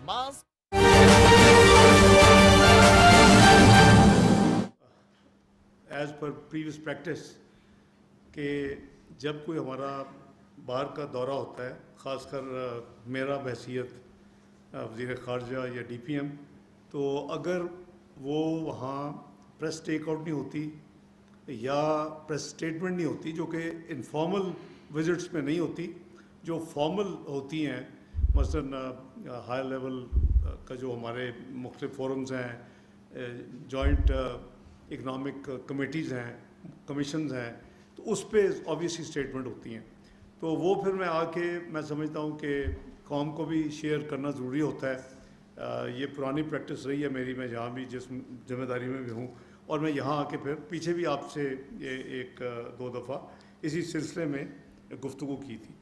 mask. As per previous practice کہ جب کوئی ہمارا باہر کا دورہ ہوتا ہے، خاص کر میرا بحیثیت وزیر خارجہ یا ڈی پی ایم، تو اگر وہ وہاں پریس ٹیک آؤٹ نہیں ہوتی یا پریس اسٹیٹمنٹ نہیں ہوتی، جو کہ انفارمل وزٹس میں نہیں ہوتی، جو فارمل ہوتی ہیں، مثلاً ہائی لیول کا جو ہمارے مختلف فورمز ہیں، جوائنٹ اکنامک کمیٹیز ہیں، کمیشنز ہیں، تو اس پہ آبویسلی اسٹیٹمنٹ ہوتی ہیں. تو وہ پھر میں آ کے میں سمجھتا ہوں کہ قوم کو بھی شیئر کرنا ضروری ہوتا ہے. یہ پرانی پریکٹس رہی ہے میری، میں جہاں بھی جس ذمہ داری میں بھی ہوں، اور میں یہاں آ کے پھر پیچھے بھی آپ سے ایک دو دفعہ اسی سلسلے میں گفتگو کی تھی.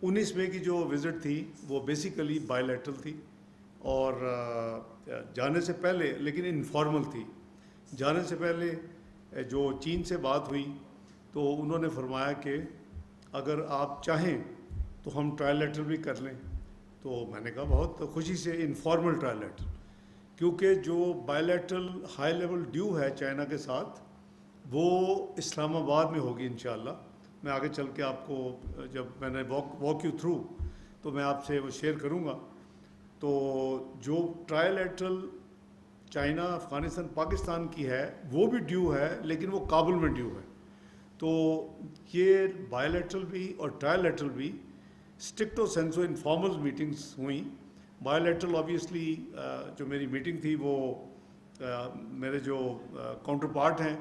19 مئی کی جو وزٹ تھی وہ بیسیکلی بائی لیٹرل تھی، اور جانے سے پہلے لیکن انفارمل تھی. جانے سے پہلے جو چین سے بات ہوئی تو انہوں نے فرمایا کہ اگر آپ چاہیں تو ہم ٹرائل لیٹر بھی کر لیں. تو میں نے کہا بہت خوشی سے انفارمل ٹرائل لیٹر، کیونکہ جو by lateral high level due ہے چائنا کے ساتھ وہ اسلام آباد میں ہوگی انشاءاللہ. میں آگے چل کے آپ کو جب میں نے واک یو تھرو تو میں آپ سے وہ شیئر کروں گا. تو جو trial lateral China, Afghanistan, Pakistan کی ہے وہ بھی ڈیو ہے، لیکن وہ کابل میں ڈیو ہے. تو یہ بائی لیٹرل بھی اور ٹرائل لیٹرل بھی اسٹرکٹو سینسو انفارمل میٹنگز ہوئیں. بائی لیٹرل آبویسلی جو میری میٹنگ تھی وہ میرے جو کاؤنٹر پارٹ ہیں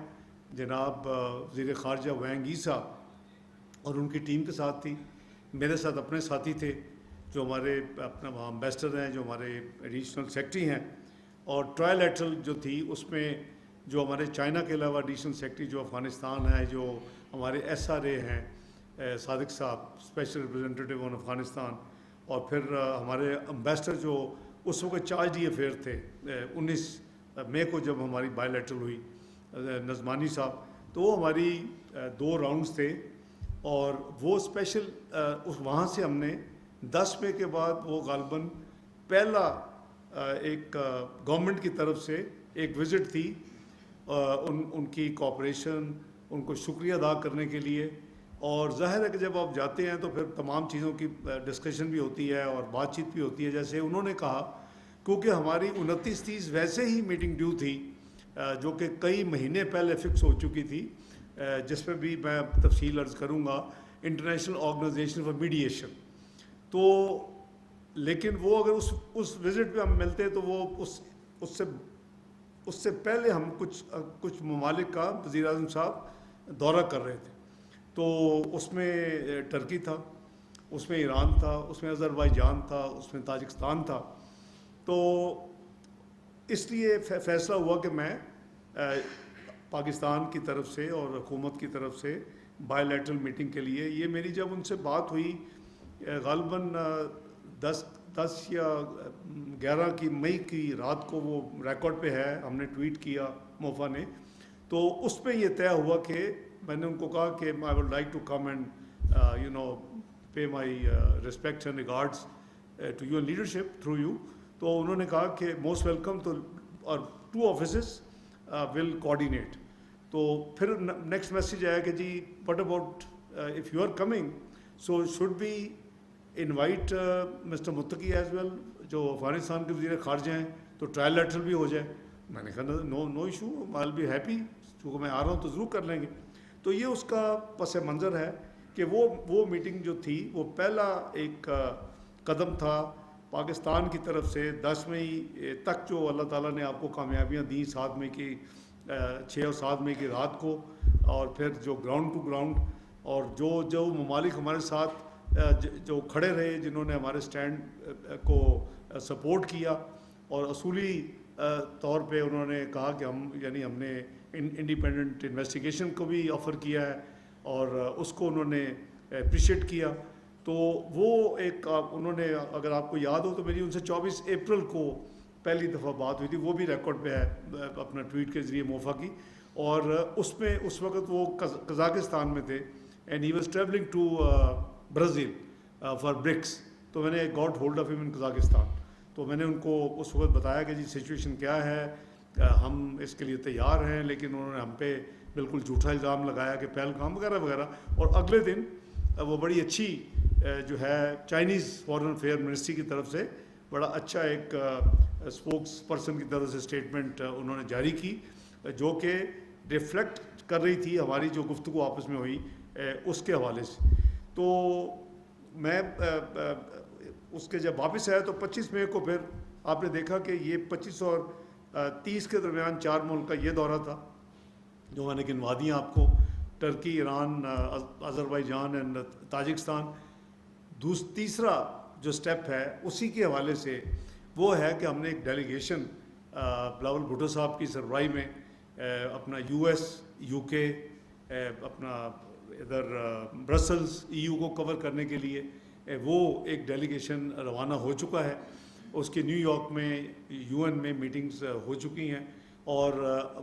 جناب وزیر خارجہ وینگ ای صاحب اور ان کی ٹیم کے ساتھ تھی. میرے ساتھ اپنے ساتھی تھے جو ہمارے اپنا وہاں امبیسڈر ہیں، جو ہمارے ایڈیشنل سیکرٹری ہیں. اور ٹرائل لیٹرل جو تھی اس میں جو ہمارے چائنا کے علاوہ ایڈیشنل سیکرٹری جو افغانستان ہے، جو ہمارے ایس آر اے ہیں صادق صاحب، اسپیشل ریپرزینٹیٹیو آن افغانستان، اور پھر ہمارے امبیسڈر جو اس وقت چارج ڈی افیئر تھے 19 مئی کو جب ہماری بائی لیٹرل ہوئی، نظمانی صاحب. تو وہ ہماری 2 راؤنڈز تھے، اور وہ اسپیشل وہاں سے ہم نے 10 مئی کے بعد وہ غالباً پہلا ایک گورنمنٹ کی طرف سے ایک وزٹ تھی ان کی کوآپریشن، ان کو شکریہ ادا کرنے کے لیے. اور ظاہر ہے کہ جب آپ جاتے ہیں تو پھر تمام چیزوں کی ڈسکشن بھی ہوتی ہے اور بات چیت بھی ہوتی ہے. جیسے انہوں نے کہا کیونکہ ہماری 29-30 ویسے ہی میٹنگ ڈیو تھی جو کہ کئی مہینے پہلے فکس ہو چکی تھی، جس پہ بھی میں تفصیل عرض کروں گا، انٹرنیشنل آرگنائزیشن فار میڈیشن. تو لیکن وہ اگر اس وزٹ پہ ہم ملتے تو وہ اس سے پہلے ہم کچھ ممالک کا وزیر اعظم صاحب دورہ کر رہے تھے. تو اس میں ٹرکی تھا، اس میں ایران تھا، اس میں آذربائیجان تھا، اس میں تاجکستان تھا. تو اس لیے فیصلہ ہوا کہ میں پاکستان کی طرف سے اور حکومت کی طرف سے بائی لیٹرل میٹنگ کے لیے، یہ میری جب ان سے بات ہوئی غالباً 10 یا 11 کی مئی کی رات کو، وہ ریکارڈ پہ ہے، ہم نے ٹویٹ کیا موفا نے. تو اس پہ یہ طے ہوا کہ میں نے ان کو کہا کہ I would like to come and pay my respects and regards to your leadership through you. تو انہوں نے کہا کہ موسٹ ویلکم، تو اور 2 آفیسز ول کوآرڈینیٹ. تو پھر نیکسٹ میسیج آیا کہ جی what about if you are coming so should be invite mister Muttaqi as well, جو افغانستان کے وزیر خارجہ ہیں، تو ٹرائل لیٹرل بھی ہو جائے. میں نے کہا no issue, I will be happy, چونکہ میں آ رہا ہوں تو ضرور کر لیں گے. تو یہ اس کا پس منظر ہے کہ وہ میٹنگ جو تھی وہ پہلا ایک قدم تھا پاکستان کی طرف سے. 10 مئی تک جو اللہ تعالیٰ نے آپ کو کامیابیاں دیں، 7 مئی کی 6 اور 7 مئی کی رات کو، اور پھر جو گراؤنڈ ٹو گراؤنڈ، اور جو ممالک ہمارے ساتھ جو کھڑے رہے، جنہوں نے ہمارے سٹینڈ کو سپورٹ کیا، اور اصولی طور پہ انہوں نے کہا کہ ہم نے انڈیپینڈنٹ انویسٹیگیشن کو بھی آفر کیا ہے، اور اس کو انہوں نے اپریشیٹ کیا. تو وہ ایک انہوں نے، اگر آپ کو یاد ہو تو میری ان سے 24 اپریل کو پہلی دفعہ بات ہوئی تھی، وہ بھی ریکارڈ پہ ہے اپنا ٹویٹ کے ذریعے موفا کی. اور اس میں اس وقت وہ قزاقستان میں تھے، and he was travelling to Brazil for BRICS. تو میں نے گاٹ ہولڈ آف ہم ان قزاقستان. تو میں نے ان کو اس وقت بتایا کہ جی سچویشن کیا ہے, ہم اس کے لیے تیار ہیں, لیکن انہوں نے ہم پہ بالکل جھوٹا الزام لگایا کہ پہلگام وغیرہ وغیرہ. اور اگلے دن وہ بڑی اچھی جو ہے چائنیز فارن افیئر منسٹری کی طرف سے بڑا اچھا ایک اسپوکس پرسن کی طرف سے اسٹیٹمنٹ انہوں نے جاری کی, جو کہ ریفلیکٹ کر رہی تھی ہماری جو گفتگو آپس میں ہوئی اس کے حوالے سے. تو میں اس کے جب واپس آیا تو 25 مئی کو پھر آپ نے دیکھا کہ یہ 25 اور 30 کے درمیان 4 ملک کا یہ دورہ تھا جو میں نے گنوا دیا آپ کو, Turkey, Iran, Azerbaijan and Tajikistan. تیسرا جو سٹیپ ہے اسی کے حوالے سے وہ ہے کہ ہم نے ایک ڈیلیگیشن بلاول بھٹو صاحب کی سربراہی میں اپنا یو ایس, یو کے, اپنا ادھر برسلز, EU کو کور کرنے کے لیے وہ ایک ڈیلیگیشن روانہ ہو چکا ہے. اس کی نیو یارک میں UN میں میٹنگز ہو چکی ہیں اور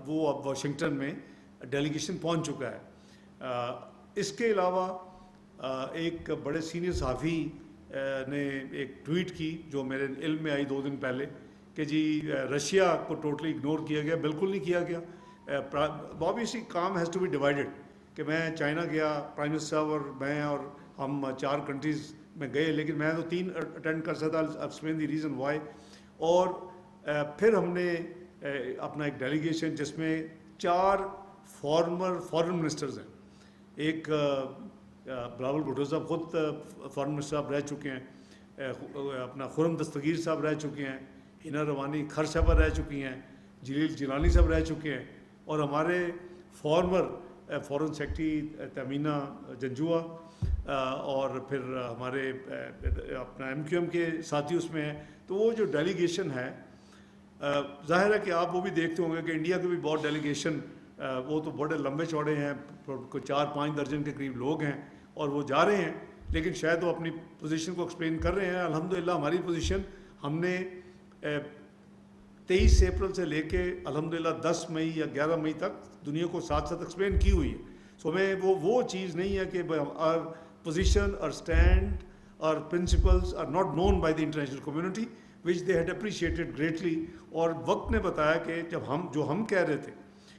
وہ اب واشنگٹن میں ڈیلیگیشن پہنچ چکا ہے. اس کے علاوہ ایک بڑے سینئر صحافی نے ایک ٹویٹ کی جو میرے علم میں آئی 2 دن پہلے کہ جی رشیا کو ٹوٹلی اگنور کیا گیا. بالکل نہیں کیا گیا. obviously کام ہیز ٹو بی ڈیوائڈیڈ کہ میں چائنا گیا, پرائم منسٹر صاحب اور میں اور ہم 4 کنٹریز میں گئے, لیکن میں تو 3 اٹینڈ کر سکتا. Explain the reason why. اور پھر ہم نے اپنا ایک ڈیلیگیشن جس میں 4 فارن منسٹرز ہیں. ایک بلاول بھٹو صاحب خود فارن منسٹر صاحب رہ چکے ہیں, اپنا خرم دستگیر صاحب رہ چکے ہیں, ہنا روانی خر صاحبہ رہ چکی ہیں, جلیل جیلانی صاحب رہ چکے ہیں, اور ہمارے فارن سیکرٹری تمینہ جنجوعہ, اور پھر ہمارے اپنا MQM کے ساتھی اس میں ہیں. تو وہ جو ڈیلیگیشن ہے ظاہر ہے کہ آپ وہ بھی دیکھتے ہوں گے کہ انڈیا کے بھی بہت ڈیلیگیشن وہ تو بڑے لمبے چوڑے ہیں, کوئی 4-5 درجن کے قریب لوگ ہیں اور وہ جا رہے ہیں, لیکن شاید وہ اپنی پوزیشن کو ایکسپلین کر رہے ہیں. الحمدللہ ہماری پوزیشن ہم نے 23 اپریل سے لے کے الحمدللہ 10 مئی یا 11 مئی تک دنیا کو ساتھ ساتھ ایکسپلین کی ہوئی ہے. سو میں وہ چیز نہیں ہے کہ our position, our stand, our principles are not known by the international community which they had appreciated greatly. اور وقت نے بتایا کہ جب ہم کہہ رہے تھے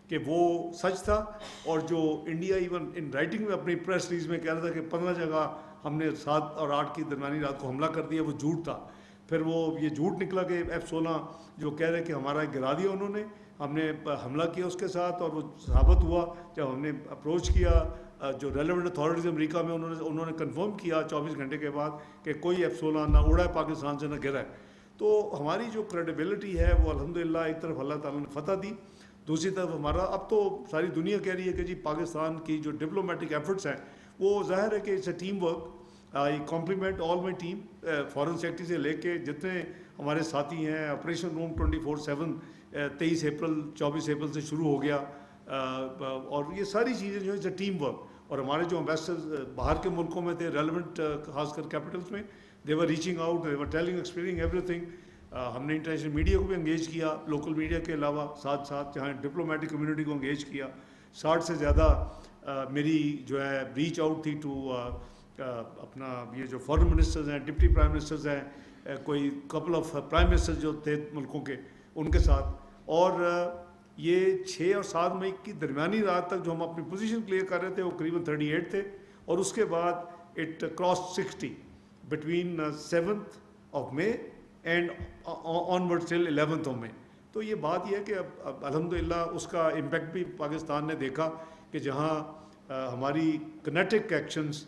کہ وہ سچ تھا, اور جو انڈیا ایون ان رائٹنگ میں اپنی پریس ریلیز میں کہہ رہا تھا کہ 15 جگہ ہم نے 7 اور 8 کی درمیانی رات کو حملہ کر دیا, وہ جھوٹ تھا. پھر وہ یہ جھوٹ نکلا کہ F-16 جو کہہ رہے کہ ہمارا گرا دیا انہوں نے, ہم نے حملہ کیا اس کے ساتھ, اور وہ ثابت ہوا جب ہم نے اپروچ کیا جو ریلیونٹ اتھارٹیز امریکہ میں, انہوں نے کنفرم کیا 24 گھنٹے کے بعد کہ کوئی F-16 نہ اڑا ہے پاکستان سے نہ گرا ہے. تو ہماری جو کریڈیبلٹی ہے وہ الحمدللہ ایک طرف اللہ تعالیٰ نے فتح دی, دوسری طرف ہمارا اب تو ساری دنیا کہہ رہی ہے کہ جی پاکستان کی جو ڈپلومیٹک ایفرٹس ہیں وہ ظاہر ہے کہ it's a team work. I compliment all my team, foreign secretary سے لے کے جتنے ہمارے ساتھی ہیں. آپریشن روم 24/7 23 اپریل 24 اپریل سے شروع ہو گیا, اور یہ ساری چیزیں جو ہے اٹس اے ٹیم ورک. اور ہمارے جو امبیسڈرز باہر کے ملکوں میں تھے ریلیونٹ خاص کر کیپٹلس میں, دے ور ریچنگ آؤٹ, دے ور ٹیلنگ ایکسپلیننگ ایوری تھنگ. ہم نے انٹرنیشنل میڈیا کو بھی انگیج کیا, لوکل میڈیا کے علاوہ ساتھ ساتھ جہاں ڈپلومیٹک کمیونٹی کو انگیج کیا. 60 سے زیادہ میری جو ہے ریچ آؤٹ تھی ٹو اپنا یہ جو فارن منسٹرز ہیں, ڈپٹی پرائم منسٹرز ہیں, کوئی کپل آف پرائم منسٹر جو تھے ملکوں کے ان کے ساتھ. اور یہ 6 اور 7 مئی کی درمیانی رات تک جو ہم اپنی پوزیشن کلیئر کر رہے تھے وہ قریباً 38 تھے, اور اس کے بعد it cross 60 between 7 May and onward till 11 May. تو یہ بات یہ ہے کہ اب الحمدللہ اس کا امپیکٹ بھی پاکستان نے دیکھا کہ جہاں ہماری کنیٹک ایکشنز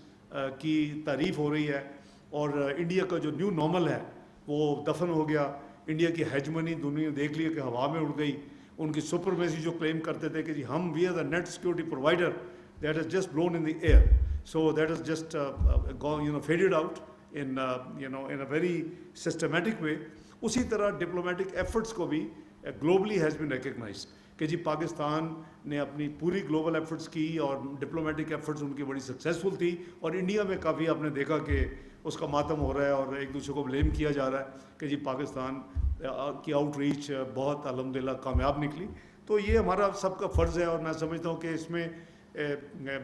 کی تعریف ہو رہی ہے, اور انڈیا کا جو نیو نارمل ہے وہ دفن ہو گیا. انڈیا کی ہیجمنی دنیا نے دیکھ لیا کہ ہوا میں اڑ گئی. ان کی سپرمیسی جو کلیم کرتے تھے کہ جی ہم we are the net security provider, that is just blown in the air. So that is just faded out in a very systematic way. اسی طرح ڈپلومیٹک ایفرٹس کو بھی گلوبلی ہیز بین ریکگنائزڈ کہ جی پاکستان نے اپنی پوری گلوبل ایفرٹس کی, اور ڈپلومیٹک ایفرٹس ان کی بڑی سکسیزفل تھی. اور انڈیا میں کافی آپ نے دیکھا کہ اس کا ماتم ہو رہا ہے اور ایک دوسرے کو بلیم کیا جا رہا ہے کہ جی پاکستان کی آؤٹ ریچ بہت الحمدللہ کامیاب نکلی. تو یہ ہمارا سب کا فرض ہے, اور میں سمجھتا ہوں کہ اس میں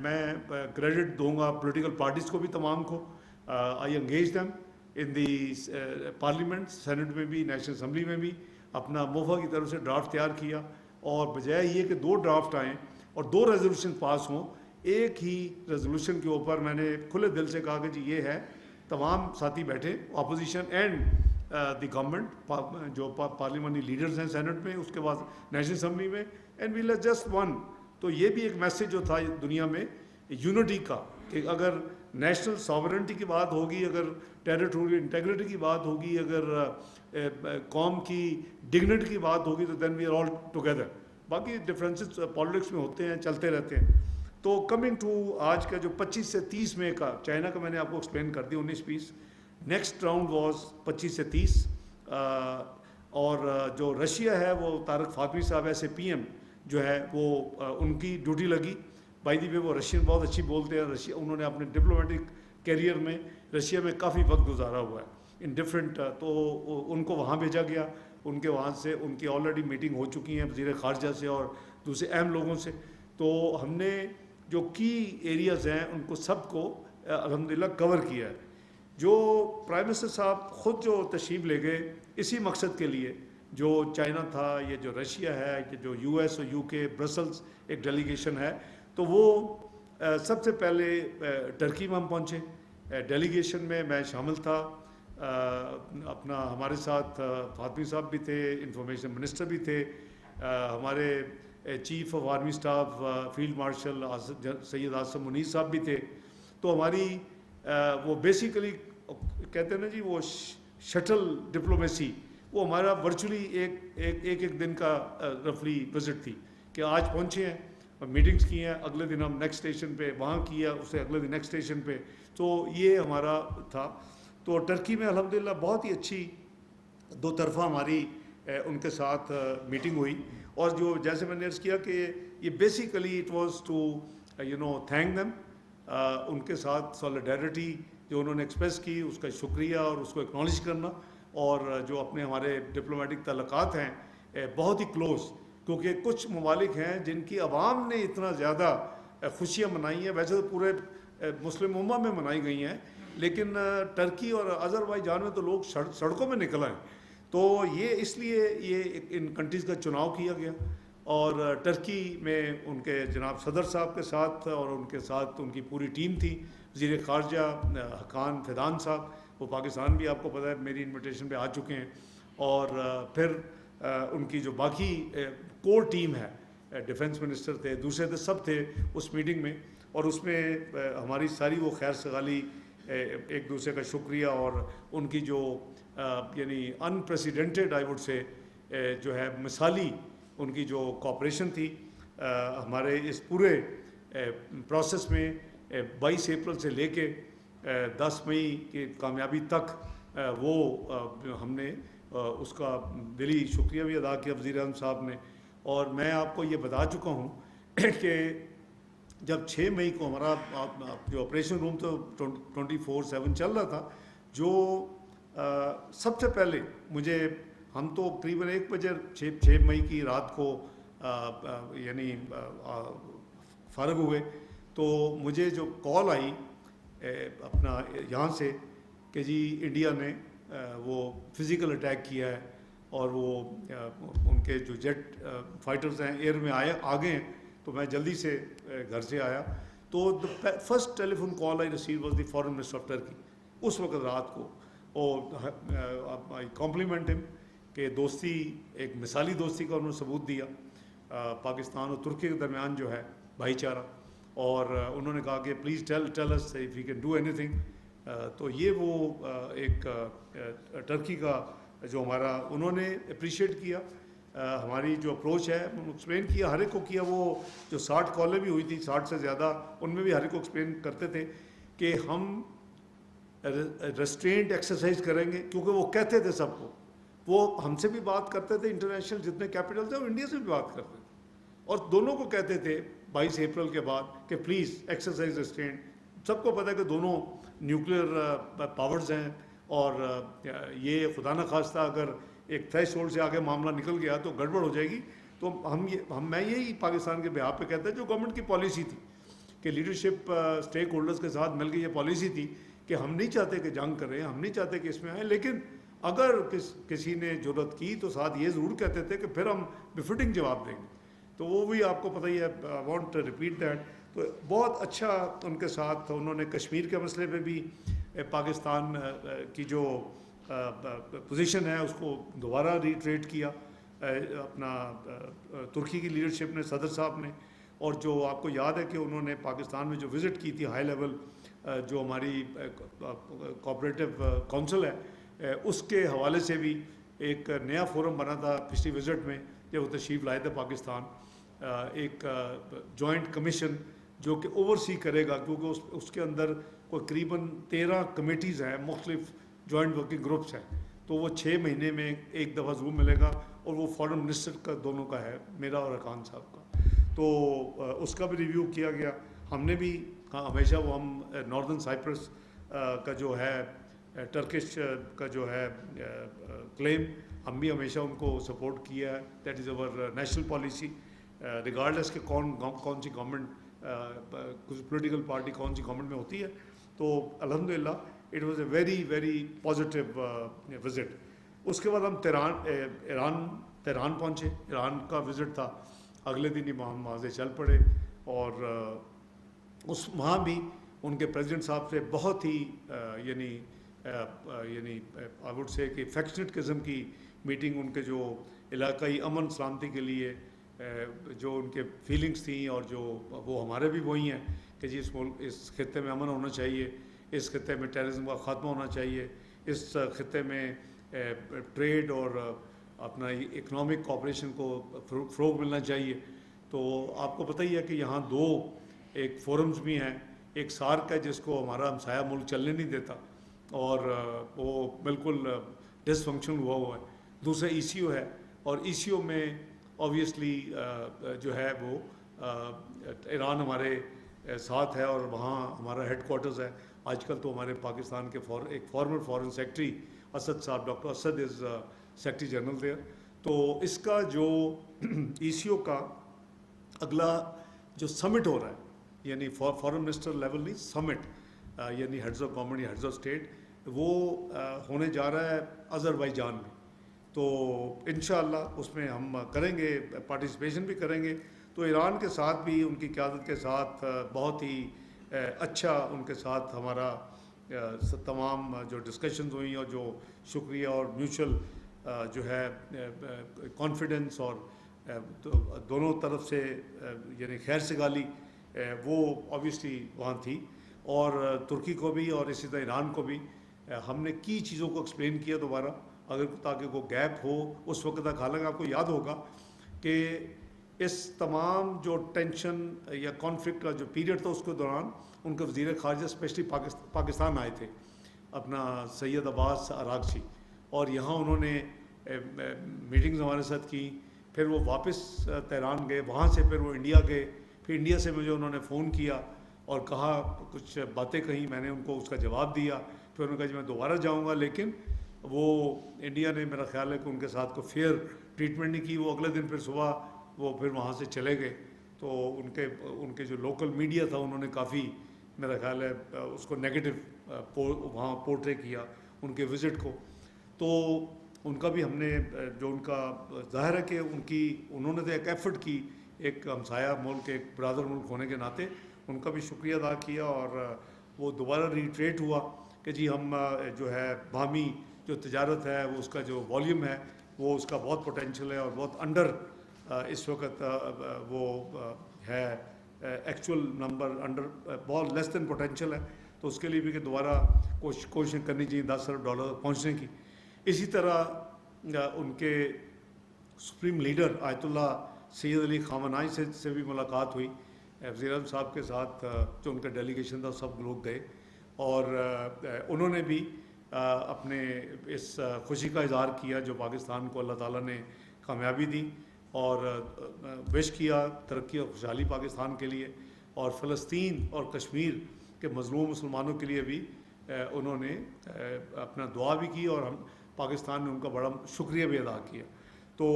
میں کریڈٹ دوں گا پولیٹیکل پارٹیز کو بھی, تمام کو. I engage them in the parliament, senate میں بھی، نیشنل اسمبلی میں بھی اپنا موفا کی طرف سے ڈرافٹ تیار کیا، اور بجائے یہ کہ 2 ڈرافٹ آئیں اور 2 ریزولوشن پاس ہوں، ایک ہی ریزولوشن کے اوپر میں نے کھلے دل سے کہا کہ جی یہ ہے، تمام ساتھی بیٹھے، اپوزیشن اینڈ دی گورنمنٹ، جو پارلیمنٹری لیڈرز ہیں سینٹ میں، اس کے بعد نیشنل اسمبلی میں، and we let's just won. تو یہ بھی ایک میسیج جو تھا دنیا میں یونٹی کا، کہ اگر نیشنل ساورنٹی کی بات ہوگی، اگر ٹیریٹوریل انٹیگریٹی کی بات ہوگی، اگر قوم کی ڈگنیٹی کی بات ہوگی، تو دین وی آر آل ٹوگیدر. باقی ڈفرینسز پالیٹکس میں ہوتے ہیں، چلتے رہتے ہیں. تو کمنگ ٹو آج کا جو 25 سے 30 مئی کا چائنا کا میں نے آپ کو ایکسپلین کر دی 19-20. نیکسٹ راؤنڈ واز 25 سے 30. اور جو رشیا ہے وہ طارق فاطمی صاحب ایسے پی ایم جو ہے وہ ان کی ڈیوٹی لگی. بائی دی وے وہ رشین بہت اچھی بولتے ہیں. رشیا انہوں نے اپنے ڈپلومیٹک کیریئر میں رشیا میں کافی وقت گزارا ہوا ہے ان ڈفرینٹ، تو ان کو وہاں بھیجا گیا. ان کے وہاں سے ان کی آلریڈی میٹنگ ہو چکی ہیں وزیر خارجہ سے اور دوسرے اہم لوگوں سے. تو ہم نے جو کی ایریاز ہیں ان کو سب کو الحمدللہ کور کیا ہے. جو پرائم منسٹر صاحب خود جو تشریف لے گئے اسی مقصد کے لیے، جو چائنا تھا، یہ جو رشیا ہے، یہ جو یو ایس اور یو کے برسلز ایک ڈیلیگیشن ہے، تو وہ سب سے پہلے ٹرکی میں ہم پہنچے. ڈیلیگیشن میں میں شامل تھا. اپنا ہمارے ساتھ فاطمی صاحب بھی تھے، انفارمیشن منسٹر بھی تھے، ہمارے chief of army staff field marshal Syed Asim Munir sahib بھی تھے. تو ہماری وہ بیسیکلی کہتے ہیں نا جی وہ شٹل ڈپلومیسی، وہ ہمارا ورچولی ایک دن کا رفلی وزٹ تھی کہ آج پہنچے ہیں، میٹنگز کی ہیں، اگلے دن ہم نیکسٹ اسٹیشن پہ وہاں کیا، اس سے اگلے دن نیکسٹ اسٹیشن پہ. تو یہ ہمارا تھا. تو ٹرکی میں الحمدللہ بہت ہی اچھی 2 طرفہ ہماری ان کے ساتھ میٹنگ ہوئی. اور جو جیسے میں نے عرض کیا کہ یہ basically it was to thank them, ان کے ساتھ سالیڈیرٹی جو انہوں نے ایکسپریس کی، اس کا شکریہ اور اس کو اکنالج کرنا. اور جو اپنے ہمارے ڈپلومیٹک تعلقات ہیں بہت ہی کلوز، کیونکہ کچھ ممالک ہیں جن کی عوام نے اتنا زیادہ خوشیاں منائی ہیں. ویسے تو پورے مسلم امہ میں منائی گئی ہیں، لیکن ٹرکی اور آذربائیجان میں تو لوگ سڑکوں میں نکل آئے. تو یہ اس لیے یہ ان کنٹریز کا چناؤ کیا گیا. اور ٹرکی میں ان کے جناب صدر صاحب کے ساتھ اور ان کے ساتھ ان کی پوری ٹیم تھی. وزیر خارجہ حقان فیدان صاحب، وہ پاکستان بھی آپ کو پتہ ہے میری انویٹیشن پہ آ چکے ہیں. اور پھر ان کی جو باقی کور ٹیم ہے، ڈیفنس منسٹر تھے، دوسرے تھے، سب تھے اس میٹنگ میں. اور اس میں ہماری ساری وہ خیر سگالی، ایک دوسرے کا شکریہ، اور ان کی جو یعنی انپریسیڈنٹڈ آئی وڈ سے جو ہے مثالی ان کی جو کوآپریشن تھی ہمارے اس پورے پروسیس میں 22 اپریل سے لے کے 10 مئی کی کامیابی تک، وہ ہم نے اس کا دلی شکریہ بھی ادا کیا وزیر اعظم صاحب نے. اور میں آپ کو یہ بتا چکا ہوں کہ جب 6 مئی کو ہمارا جو آپریشن روم تو 24/7 چل رہا تھا، جو سب سے پہلے مجھے، ہم تو تقریباً 1 بجے 6 مئی کی رات کو یعنی فارغ ہوئے، تو مجھے جو کال آئی اپنا یہاں سے کہ جی انڈیا نے وہ فزیکل اٹیک کیا ہے، اور وہ ان کے جو جیٹ فائٹرز ہیں ایئر میں آ گئے ہیں. تو میں جلدی سے گھر سے آیا. تو first telephone call I receive was the foreign minister of Turkey اس وقت رات کو. اور آئی کمپلیمنٹ ہم کہ دوستی، ایک مثالی دوستی کا انہوں نے ثبوت دیا پاکستان اور ترکی کے درمیان جو ہے بھائی چارہ. اور انہوں نے کہا کہ please tell us if you can do anything. تو یہ وہ ایک ٹرکی کا جو ہمارا، انہوں نے اپریشیٹ کیا ہماری جو اپروچ ہے، ایکسپلین کیا ہر ایک کو کیا. وہ جو 60 کالیں بھی ہوئی تھی، 60 سے زیادہ، ان میں بھی ہر ایک کو ایکسپلین کرتے تھے کہ ہم ریسٹرینٹ ایکسرسائز کریں گے، کیونکہ وہ کہتے تھے سب کو، وہ ہم سے بھی بات کرتے تھے، انٹرنیشنل جتنے کیپٹلز ہیں وہ انڈیا سے بھی بات کرتے تھے، اور دونوں کو کہتے تھے 22 اپریل کے بعد کہ پلیز ایکسرسائز ریسٹرینٹ. سب کو پتہ ہے کہ دونوں نیوکلیئر پاورز ہیں، اور یہ خدا نہ خواستہ اگر ایک تھریش ہولڈ سے آگے معاملہ نکل گیا تو گڑبڑ ہو جائے گی. تو میں یہی پاکستان کے بہاف پہ کہتا ہے جو گورنمنٹ کی پالیسی تھی کہ لیڈرشپ اسٹیک ہولڈرز کے ساتھ مل کے یہ پالیسی تھی کہ ہم نہیں چاہتے کہ جنگ کریں, ہم نہیں چاہتے کہ اس میں آئیں, لیکن اگر کسی نے جرات کی تو ساتھ یہ ضرور کہتے تھے کہ پھر ہم بفٹنگ جواب دیں گے. تو وہ بھی آپ کو پتہ ہی ہے, وانٹ ریپیٹ دیٹ. تو بہت اچھا ان کے ساتھ انہوں نے کشمیر کے مسئلے پہ بھی پاکستان کی جو پوزیشن ہے اس کو دوبارہ ریٹریٹ کیا اپنا ترکی کی لیڈرشپ نے, صدر صاحب نے. اور جو آپ کو یاد ہے کہ انہوں نے پاکستان میں جو وزٹ کی تھی ہائی لیول, جو ہماری کوآپریٹو کونسل ہے, اس کے حوالے سے بھی ایک نیا فورم بنا تھا پچھلی وزٹ میں جب وہ تشریف لائے تھے پاکستان, ایک جوائنٹ کمیشن جو کہ اوورسی کرے گا, کیونکہ اس کے اندر کوئی قریباً 13 کمیٹیز ہیں, مختلف جوائنٹ ورکنگ گروپس ہیں. تو وہ 6 مہینے میں ایک دفعہ زوم ملے گا, اور وہ فارن منسٹر کا دونوں کا ہے, میرا اور ارکان صاحب کا. تو اس کا بھی ریویو کیا گیا. ہم نے بھی ہمیشہ وہ ہم ناردرن سائپرس کا جو ہے ٹرکش کا جو ہے کلیم, ہم بھی ہمیشہ ان کو سپورٹ کیا ہے. That is our national policy, regardless کہ کون سی گورنمنٹ, کچھ پولیٹیکل پارٹی کون سی گورنمنٹ میں ہوتی ہے. تو الحمدللہ it was a very very positive visit. اس کے بعد ہم تہران پہنچے, ایران کا وزٹ تھا. اگلے دن ہی ہم وہاں سے چل پڑے, اور وہاں بھی ان کے پریزیڈنٹ صاحب سے بہت ہی یعنی آئی وڈ سے کہ افیکشنیٹ قسم کی میٹنگ, ان کے جو علاقائی امن سلامتی کے لیے جو ان کے فیلنگس تھیں, اور جو وہ ہمارے بھی وہی ہیں کہ جی اس خطے میں امن ہونا چاہیے, اس خطے میں ٹیررزم کا خاتمہ ہونا چاہیے, اس خطے میں ٹریڈ اور اپنا اکنامک کوآپریشن کو فروغ ملنا چاہیے. تو آپ کو پتہ ہی ہے کہ یہاں 2 ایک فورمز بھی ہیں, ایک سارک ہے جس کو ہمارا ہمسایہ ملک چلنے نہیں دیتا اور وہ بالکل ڈس فنکشن ہوا ہے. دوسرا ECO ہے, اور ECO میں اوبویسلی جو ہے وہ ایران ہمارے ساتھ ہے, اور وہاں ہمارا ہیڈ کوارٹرز ہے. آج کل تو ہمارے پاکستان کے ایک فارمر فارن سیکرٹری اسد صاحب, doctor Asad is secretary general there. تو اس کا جو ECO کا اگلا جو سمٹ ہو رہا ہے, یعنی فارن منسٹر لیول نہیں, سمٹ یعنی ہیڈز آف گورنمنٹ یا ہیڈز آف اسٹیٹ, وہ ہونے جا رہا ہے آذربائیجان میں. تو انشاءاللہ اس میں ہم کریں گے, پارٹیسپیشن بھی کریں گے. تو ایران کے ساتھ بھی ان کی قیادت کے ساتھ بہت ہی اچھا ان کے ساتھ ہمارا تمام جو ڈسکشنز ہوئیں, اور جو شکریہ اور میوچل جو ہے کانفیڈنس اور دونوں طرف سے یعنی خیر سگالی, وہ اوبیسلی وہاں تھی. اور ترکی کو بھی اور اسی طرح ایران کو بھی ہم نے کی چیزوں کو ایکسپلین کیا دوبارہ, اگر تاکہ وہ گیپ ہو اس وقت تک. حالانکہ آپ کو یاد ہوگا کہ اس تمام جو ٹینشن یا کانفلکٹ کا جو پیریڈ تھا اس کے دوران ان کے وزیر خارجہ اسپیشلی پاکستان آئے تھے, اپنا سید عباس اراغچی, اور یہاں انہوں نے میٹنگز ہمارے ساتھ کی. پھر وہ واپس تہران گئے, وہاں سے پھر وہ انڈیا گئے. پھر انڈیا سے مجھے انہوں نے فون کیا اور کہا, کچھ باتیں کہیں, میں نے ان کو اس کا جواب دیا. پھر انہوں نے کہا جی میں دوبارہ جاؤں گا, لیکن وہ انڈیا نے میرا خیال ہے کہ ان کے ساتھ کوئی فیئر ٹریٹمنٹ نہیں کی. وہ اگلے دن پھر صبح وہ پھر وہاں سے چلے گئے. تو ان کے جو لوکل میڈیا تھا انہوں نے کافی میرا خیال ہے اس کو نیگیٹو وہاں پورٹرے کیا ان کے وزٹ کو. تو ان کا بھی ہم نے جو ان کا ظاہر ہے کہ انہوں نے تو ایک ایفرٹ کی, ایک ہمسایہ ملک, ایک برادر ملک ہونے کے ناطے ان کا بھی شکریہ ادا کیا. اور وہ دوبارہ ریٹریٹ ہوا کہ جی ہم جو ہے باہمی جو تجارت ہے وہ اس کا جو والیوم ہے وہ اس کا بہت پوٹینشیل ہے, اور بہت انڈر اس وقت وہ ہے ایکچوئل نمبر انڈر بہت لیس دین پوٹینشیل ہے. تو اس کے لیے بھی کہ دوبارہ کوشش کرنی چاہیے $10 ارب پہنچنے کی. اسی طرح ان کے سپریم لیڈر آیت اللہ سید علی خامنائی سے بھی ملاقات ہوئی. وزیر اعظم صاحب کے ساتھ جو ان کا ڈیلیگیشن تھا سب لوگ گئے, اور انہوں نے بھی اپنے اس خوشی کا اظہار کیا جو پاکستان کو اللہ تعالیٰ نے کامیابی دی, اور وش کیا ترقی اور خوشحالی پاکستان کے لیے. اور فلسطین اور کشمیر کے مظلوم مسلمانوں کے لیے بھی انہوں نے اپنا دعا بھی کی, اور ہم پاکستان نے ان کا بڑا شکریہ بھی ادا کیا. تو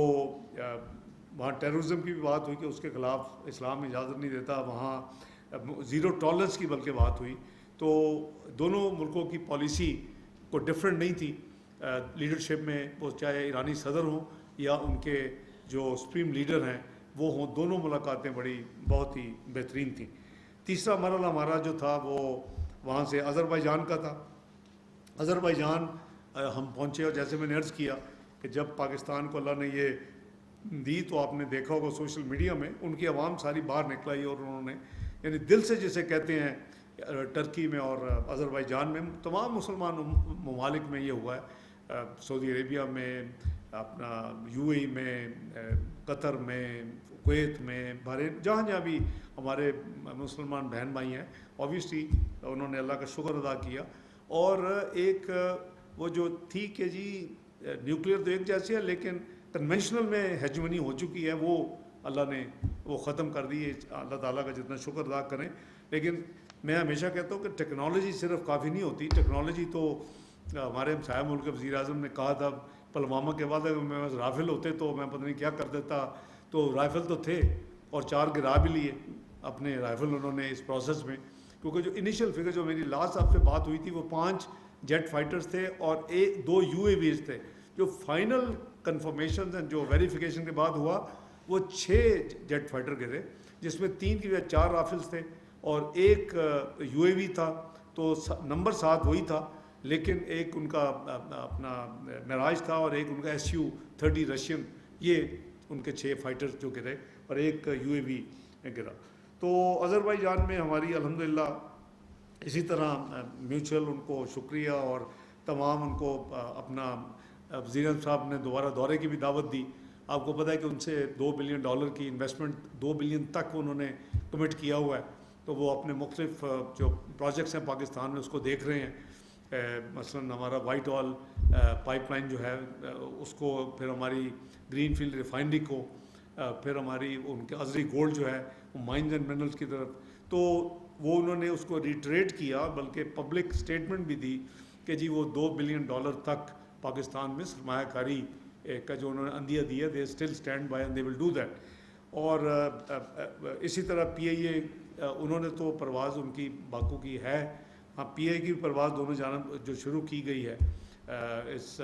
وہاں ٹیررزم کی بھی بات ہوئی کہ اس کے خلاف اسلام اجازت نہیں دیتا, وہاں زیرو ٹالرنس کی بلکہ بات ہوئی. تو دونوں ملکوں کی پالیسی کو ڈفرینٹ نہیں تھی لیڈرشپ میں، وہ چاہے ایرانی صدر ہوں یا ان کے جو سپریم لیڈر ہیں وہ ہوں، دونوں ملاقاتیں بہت ہی بہترین تھیں۔ تیسرا مرحلہ ہمارا جو تھا وہ وہاں سے آذربائیجان کا تھا۔ آذربائیجان ہم پہنچے، اور جیسے میں نے عرض کیا کہ جب پاکستان کو اللہ نے یہ دی تو آپ نے دیکھا ہوگا سوشل میڈیا میں ان کی عوام ساری باہر نکل آئی، اور انہوں نے یعنی دل سے جسے کہتے ہیں ٹرکی میں اور آذربائیجان میں، تمام مسلمان ممالک میں یہ ہوا ہے، سعودی عربیہ میں، اپنا یو اے ای میں، قطر میں، کویت میں، بحرین، جہاں جہاں بھی ہمارے مسلمان بہن بھائی ہیں، اوبیسلی انہوں نے اللہ کا شکر ادا کیا۔ اور ایک وہ جو تھی کہ جی نیوکلیئر تو ایک جیسی ہے لیکن کنونشنل میں ہیجمنی ہو چکی ہے، وہ اللہ نے وہ ختم کر دی ہے، اللہ تعالیٰ کا جتنا شکر ادا کریں۔ لیکن میں ہمیشہ کہتا ہوں کہ ٹیکنالوجی صرف کافی نہیں ہوتی، ٹیکنالوجی تو ہمارے ہمسایہ ملک وزیر اعظم نے کہا تھا پلوامہ کے بعد اگر میں رائفل ہوتے تو میں پتہ نہیں کیا کر دیتا، تو رائفل تو تھے اور 4 گرا بھی لیے اپنے رائفل انہوں نے اس پروسیس میں، کیونکہ جو انیشل فگر جو میری لاسٹ آپ سے بات ہوئی تھی وہ 5 جیٹ فائٹرز تھے اور 2 یو اے ویز تھے۔ جو فائنل کنفرمیشن جو ویریفیکیشن کے بعد ہوا وہ 6 جیٹ فائٹر گرے، جس میں 3 کی بجائے 4 رائفلز تھے اور 1 یو اے وی تھا، تو نمبر 7 وہی تھا، لیکن ایک ان کا اپنا معراج تھا اور ایک ان کا Su-30 رشین، یہ ان کے 6 فائٹرز جو گرے اور ایک یو اے وی گرا۔ تو آذربائیجان میں ہماری الحمدللہ اسی طرح میوچل ان کو شکریہ، اور تمام ان کو اپنا وزیر اعظم صاحب نے دوبارہ دورے کی بھی دعوت دی۔ آپ کو پتہ ہے کہ ان سے $2 بلین کی انویسٹمنٹ 2 بلین تک انہوں نے کمٹ کیا ہوا ہے، تو وہ اپنے مختلف جو پروجیکٹس ہیں پاکستان میں اس کو دیکھ رہے ہیں، مثلا ہمارا وائٹ آل پائپ لائن جو ہے اس کو، پھر ہماری گرین فیلڈ ریفائنری کو، پھر ہماری ان کے ازری گولڈ جو ہے وہ مائنز اینڈ منرلز کی طرف، تو وہ انہوں نے اس کو ریٹریٹ کیا، بلکہ پبلک سٹیٹمنٹ بھی دی کہ جی وہ $2 بلین تک پاکستان میں سرمایہ کاری کا جو انہوں نے عندیہ دیا، they still stand by and they will do that. اور اسی طرح پی آئی اے انہوں نے تو پرواز ان کی باکو کی ہے، ہاں پی آئی کی پرواز دونوں جانب جو شروع کی گئی ہے اس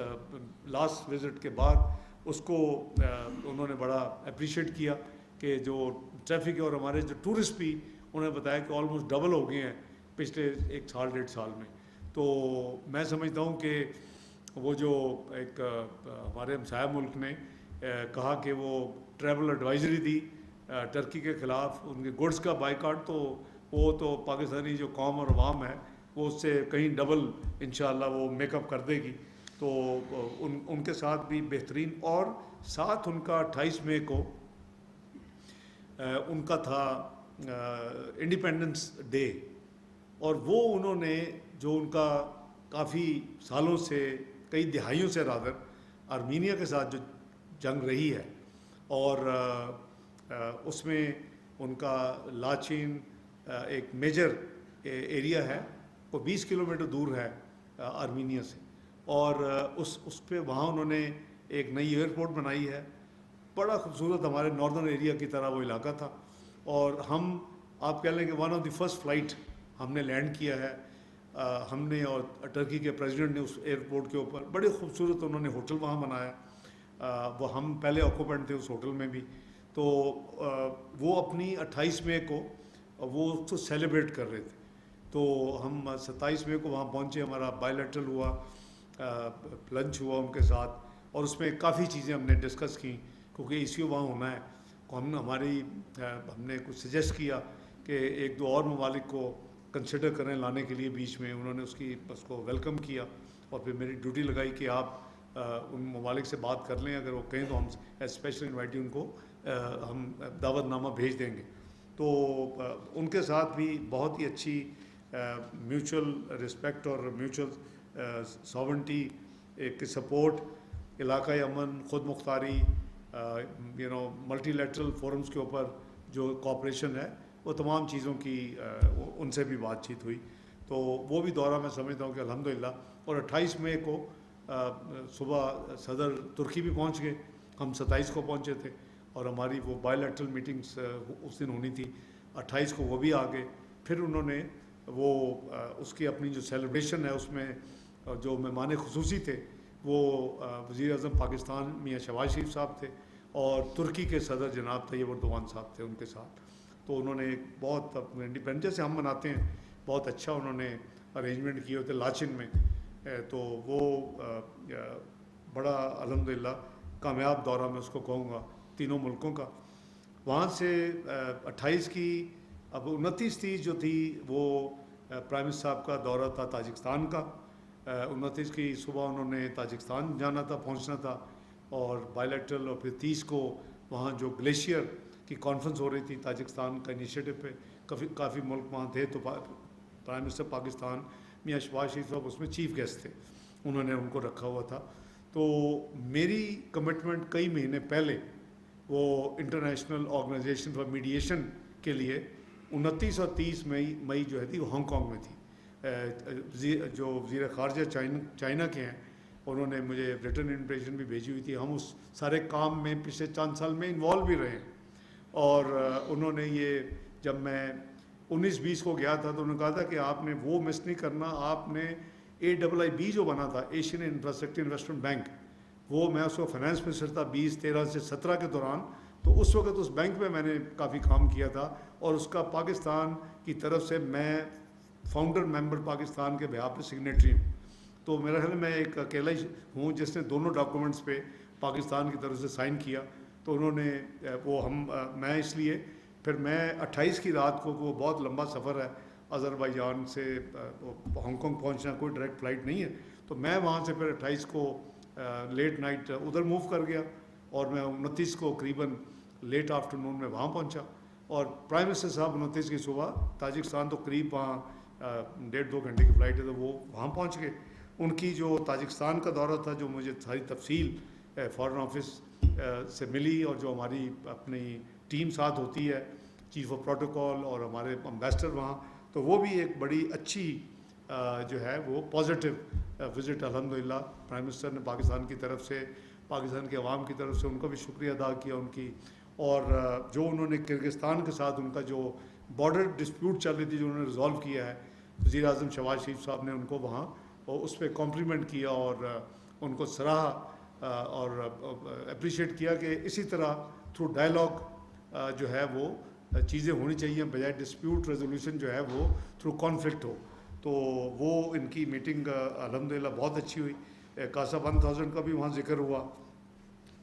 لاسٹ وزٹ کے بعد، اس کو انہوں نے بڑا اپریشیٹ کیا کہ جو ٹریفک اور ہمارے جو ٹورسٹ بھی انہوں نے بتایا کہ آلموسٹ ڈبل ہو گئے ہیں پچھلے 1 سال 1.5 سال میں۔ تو میں سمجھتا ہوں کہ وہ جو ایک ہمارے ہمسایہ ملک نے کہا کہ وہ ٹریول ایڈوائزری دی ٹرکی کے خلاف ان کے گڈس کا بائیکاٹ، تو وہ تو پاکستانی جو قوم اور عوام ہے وہ اس سے کہیں ڈبل انشاءاللہ وہ میک اپ کر دے گی۔ تو ان کے ساتھ بھی بہترین، اور ساتھ ان کا 28 مئی کو ان کا تھا انڈیپینڈنس ڈے، اور وہ انہوں نے جو ان کا کافی سالوں سے، کئی دہائیوں سے رادر آرمینیا کے ساتھ جو جنگ رہی ہے، اور اس میں ان کا لاچین ایک میجر ایریا ہے، وہ 20 کلومیٹر دور ہے آرمینیا سے، اور اس پہ وہاں انہوں نے ایک نئی ایئرپورٹ بنائی ہے، بڑا خوبصورت ہمارے ناردرن ایریا کی طرح وہ علاقہ تھا، اور ہم آپ کہہ لیں کہ one of the first flight ہم نے لینڈ کیا ہے، ہم نے اور ٹرکی کے پریزیڈنٹ نے اس ایئرپورٹ کے اوپر بڑے خوبصورت انہوں نے ہوٹل وہاں بنایا، وہ ہم پہلے آکوپینٹ تھے اس ہوٹل میں بھی، تو وہ اپنی 28 مئی کو وہ اس کو سیلیبریٹ کر رہے تھے، تو ہم 27 مئی کو وہاں پہنچے، ہمارا بائی لیٹرل ہوا، لنچ ہوا ان کے ساتھ، اور اس میں کافی چیزیں ہم نے ڈسکس کی، کیونکہ ایشو وہاں ہونا ہے، ہم نے کچھ سجیسٹ کیا کہ 1-2 اور ممالک کو کنسیڈر کریں لانے کے لیے بیچ میں، انہوں نے اس کو ویلکم کیا، اور پھر میری ڈیوٹی لگائی کہ آپ ان ممالک سے بات کر لیں، اگر وہ کہیں تو ہم اسپیشل انوائٹی ان کو ہم دعوت نامہ بھیج دیں گے۔ تو ان کے ساتھ بھی بہت ہی اچھی میوچل رسپیکٹ اور میوچل ساورنٹی کی سپورٹ، علاقۂ امن، خود مختاری، ملٹی لیٹرل فورمز کے اوپر جو کوآپریشن ہے، وہ تمام چیزوں کی ان سے بھی بات چیت ہوئی، تو وہ بھی دورہ میں سمجھتا ہوں کہ الحمدللہ۔ اور 28 مئی کو صبح صدر ترکی بھی پہنچ گئے، ہم 27 کو پہنچے تھے، اور ہماری وہ بائی لیٹرل میٹنگس اس دن ہونی تھی، 28 کو وہ بھی آ گئے، پھر انہوں نے وہ اس کی اپنی جو سیلیبریشن ہے اس میں جو مہمان خصوصی تھے وہ وزیر اعظم پاکستان میاں شہباز شریف صاحب تھے اور ترکی کے صدر جناب طیب اردوان صاحب تھے ان کے ساتھ. تو انہوں نے ایک بہت انڈیپینڈنس جیسے ہم مناتے ہیں بہت اچھا انہوں نے ارینجمنٹ کیے ہوتے لاچن میں. تو وہ بڑا الحمدللہ کامیاب دورہ میں اس کو کہوں گا تینوں ملکوں کا. وہاں سے 28 کی اب 29 جو تھی وہ پرائم منسٹر صاحب کا دورہ تھا تاجکستان کا. 29 کی صبح انہوں نے تاجکستان جانا تھا پہنچنا تھا اور بائیلیٹرل, اور پھر 30 کو وہاں جو گلیشیئر کی کانفرنس ہو رہی تھی تاجکستان کا انیشیٹو پہ کافی ملک وہاں تھے. تو پرائم منسٹر پاکستان میاں شہباز شریف صاحب اس میں چیف گیسٹ تھے, انہوں نے ان کو رکھا ہوا تھا. تو میری کمٹمنٹ کئی مہینے پہلے وہ انٹرنیشنل آرگنائزیشن فار میڈیشن کے لیے 29 اور 30 مئی جو ہے تھی وہ ہانگ کانگ میں تھی. جو وزیر خارجہ چائنا کے ہیں انہوں نے مجھے ریٹن انویٹیشن بھی بھیجی ہوئی تھی. ہم اس سارے کام میں پچھلے چند سال میں انوالو بھی رہے ہیں. اور انہوں نے یہ جب میں 19-20 کو گیا تھا تو انہوں نے کہا تھا کہ آپ نے وہ مس نہیں کرنا, آپ نے AIIB جو بنا تھا ایشین انفراسٹرکچر انویسٹمنٹ بینک, وہ میں اس کو فائنانس منسٹر تھا 2013 سے 17 کے دوران. تو اس وقت اس بینک میں نے کافی کام کیا تھا اور اس کا پاکستان کی طرف سے میں فاؤنڈر ممبر پاکستان کے بہاف پہ سگنیٹری ہوں. تو میرا خیال میں ایک اکیلا ہی ہوں جس نے دونوں ڈاکومنٹس پہ پاکستان کی طرف سے سائن کیا. تو انہوں نے وہ میں اس لیے پھر میں 28 کی رات کو, وہ بہت لمبا سفر ہے آذربائیجان سے ہانگ کانگ پہنچنا, کوئی ڈائریکٹ فلائٹ نہیں ہے. تو میں وہاں سے پھر 28 کو لیٹ نائٹ ادھر موو کر گیا اور میں 29 کو قریباً لیٹ آفٹرنون میں وہاں پہنچا. اور پرائم منسٹر صاحب 29 کی صبح تاجکستان, تو قریب وہاں 1.5-2 گھنٹے کی فلائٹ ہے, تو وہ وہاں پہنچ گئے. ان کی جو تاجکستان کا دورہ تھا جو مجھے ساری تفصیل فارن آفس سے ملی, اور جو ہماری اپنی ٹیم ساتھ ہوتی ہے چیف آف پروٹوکول اور ہمارے امبیسڈر وہاں, تو وہ بھی ایک بڑی اچھی جو ہے وہ پازیٹیو وزٹ الحمدللہ پرائم منسٹر نے پاکستان کی طرف سے, پاکستان کے عوام کی طرف سے ان کا بھی شکریہ ادا کیا ان کی. اور جو انہوں نے کرغزستان کے ساتھ ان کا جو بارڈر ڈسپیوٹ چل رہی تھی جو انہوں نے ریزالو کیا ہے, وزیر اعظم شہباز شریف صاحب نے ان کو وہاں اور اس پہ کمپلیمنٹ کیا اور ان کو سراہا اور اپریشیٹ کیا کہ اسی طرح تھرو ڈائلاگ جو ہے وہ چیزیں ہونی چاہیے, بجائے ڈسپیوٹ ریزولوشن جو ہے وہ تھرو کانفلکٹ ہو. تو وہ ان کی میٹنگ الحمدللہ بہت اچھی ہوئی. کاسا 1000 کا بھی وہاں ذکر ہوا.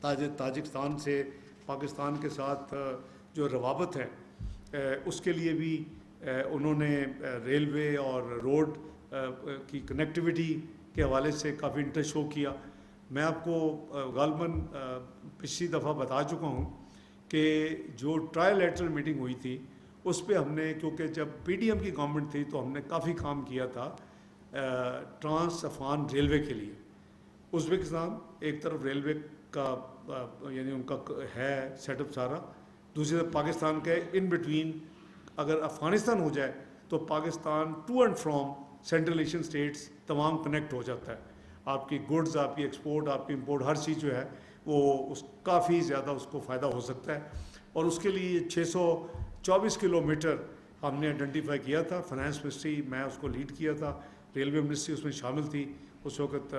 تاجکستان سے پاکستان کے ساتھ جو روابط ہے اس کے لیے بھی انہوں نے ریلوے اور روڈ کی کنیکٹیویٹی کے حوالے سے کافی انٹرسٹ شو کیا. میں آپ کو غالباً پچھلی دفعہ بتا چکا ہوں کہ جو ٹرائل لیٹرل میٹنگ ہوئی تھی اس پہ ہم نے, کیونکہ جب PDM کی گورنمنٹ تھی تو ہم نے کافی کام کیا تھا ٹرانس افغان ریلوے کے لیے. ازبکستان ایک طرف ریلوے کا یعنی ان کا ہے سیٹ اپ سارا, دوسری طرف پاکستان کے ان بٹوین اگر افغانستان ہو جائے تو Pakistan to and from central Asian states تمام کنیکٹ ہو جاتا ہے. آپ کی گڈز, آپ کی ایکسپورٹ, آپ کی امپورٹ, ہر چیز جو ہے وہ کافی زیادہ اس کو فائدہ ہو سکتا ہے. اور اس کے لیے 624 کلومیٹر ہم نے آئیڈینٹیفائی کیا تھا. فائنانس منسٹری, میں اس کو لیڈ کیا تھا, ریلوے منسٹری اس میں شامل تھی. اس وقت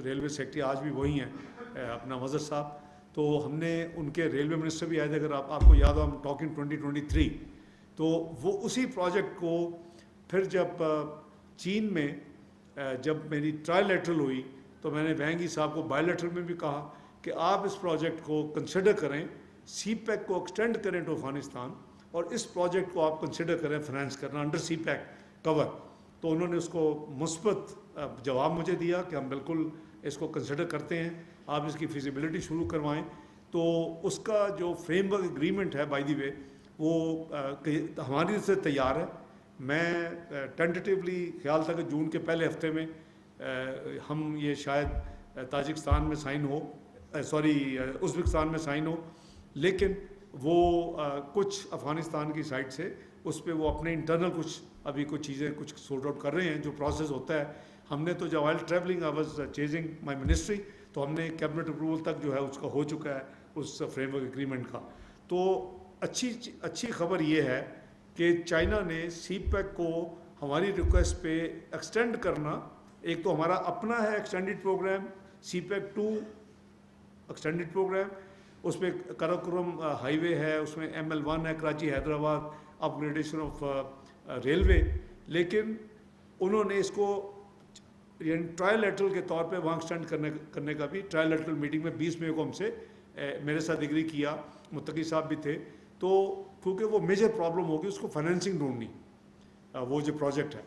ریلوے سیکٹری آج بھی وہی ہیں اپنا مظہر صاحب. تو ہم نے ان کے ریلوے منسٹر بھی آئے تھے, اگر آپ کو یاد ہو, ہم ٹاکنگ 2023. تو وہ اسی پروجیکٹ کو پھر جب چین میں جب میری ٹرائل لیٹرل ہوئی تو میں نے وینگی صاحب کو بائی لیٹرل میں بھی کہا کہ آپ اس پروجیکٹ کو کنسیڈر کریں, سی پیک کو ایکسٹینڈ کریں ٹو افغانستان, اور اس پروجیکٹ کو آپ کنسیڈر کریں فائنانس کرنا انڈر سی پیک کور. تو انہوں نے اس کو مثبت جواب مجھے دیا کہ ہم بالکل اس کو کنسیڈر کرتے ہیں, آپ اس کی فیزیبلٹی شروع کروائیں. تو اس کا جو فریم ورک اگریمنٹ ہے بائی دی وے وہ ہماری طرف سے تیار ہے. میں ٹینٹیٹیولی خیال تھا کہ جون کے پہلے ہفتے میں ہم یہ شاید تاجکستان میں سائن ہو, ازبکستان میں سائن ہو, لیکن وہ کچھ افغانستان کی سائڈ سے اس پہ وہ اپنے انٹرنل ابھی کچھ چیزیں کچھ سورٹ آؤٹ کر رہے ہیں, جو پروسیس ہوتا ہے. ہم نے تو جو while travelling I was chasing my ministry, تو ہم نے کیبنٹ اپروول تک جو ہے اس کا ہو چکا ہے اس فریم ورک اگریمنٹ کا. تو اچھی خبر یہ ہے کہ چائنا نے سی پیک کو ہماری ریکویسٹ پہ ایکسٹینڈ کرنا. ایک تو ہمارا اپنا ہے ایکسٹینڈڈ پروگرام سی پیک 2 ایکسٹینڈڈ پروگرام, اس میں کراکورم ہائی وے ہے, اس میں ML1 ہے, کراچی حیدرآباد اپ گریڈیشن آف ریلوے. لیکن انہوں نے اس کو یعنی ٹرائل لیٹرل کے طور پہ وہاں ایکسٹینڈ کرنے کا بھی ٹرائل لیٹرل میٹنگ میں 20 مئی کو ہم سے میرے ساتھ اگری کیا, متقی صاحب بھی تھے. تو کیونکہ وہ میجر پرابلم ہوگی اس کو فائنینسنگ ڈھونڈنی, وہ جو پروجیکٹ ہے,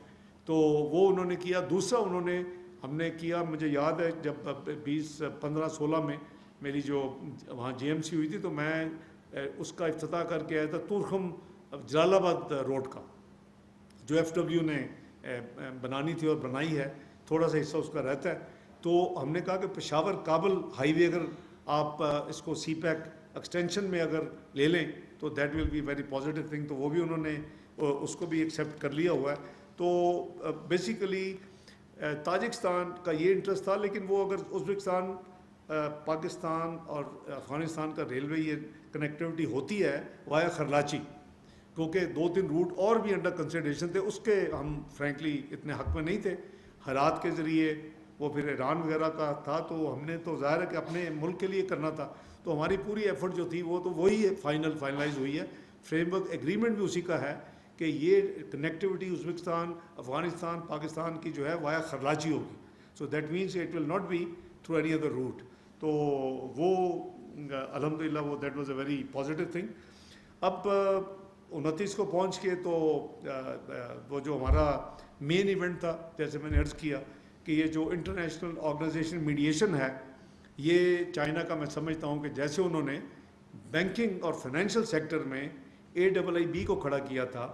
تو وہ انہوں نے کیا. دوسرا انہوں نے ہم نے کیا, مجھے یاد ہے جب 2015-16 میں میری جو وہاں GMC ہوئی تھی تو میں اس کا افتتاح کر کے آیا تھا تورخم جلال آباد روڈ کا, جو FW نے بنانی تھی اور بنائی ہے, تھوڑا سا حصہ اس کا رہتا ہے. تو ہم نے کہا کہ پشاور کابل ہائی وے اگر آپ اس کو سی پیک ایکسٹینشن میں اگر لے لیں تو that will be very positive thing. تو وہ بھی انہوں نے اس کو بھی ایکسیپٹ کر لیا ہوا ہے. تو بیسیکلی تاجکستان کا یہ انٹرسٹ تھا, لیکن وہ اگر ازبکستان پاکستان اور افغانستان کا ریلوے یہ کنیکٹیوٹی ہوتی ہے وایا خرلاچی, کیونکہ 2-3 روٹ اور بھی انڈر کنسیڈریشن تھے, اس کے ہم فرینکلی اتنے حق میں نہیں تھے. حالات کے ذریعے وہ پھر ایران وغیرہ کا تھا, تو ہم نے تو ظاہر ہے کہ اپنے ملک کے لیے کرنا تھا. تو ہماری پوری ایفرٹ جو تھی وہ تو وہی فائنلائز ہوئی ہے. فریم ورک ایگریمنٹ بھی اسی کا ہے کہ یہ کنیکٹیوٹی ازبکستان افغانستان پاکستان کی جو ہے وایا خرلاچی ہوگی. So that means it will not be through any other route. تو وہ الحمدللہ وہ that was a very positive thing. اب 29 کو پہنچ کے تو وہ جو ہمارا مین ایونٹ تھا, جیسے میں نے عرض کیا کہ یہ جو انٹرنیشنل آرگنائزیشن میڈیشن ہے, یہ چائنا کا میں سمجھتا ہوں کہ جیسے انہوں نے بینکنگ اور فائنینشیل سیکٹر میں AIIB کو کھڑا کیا تھا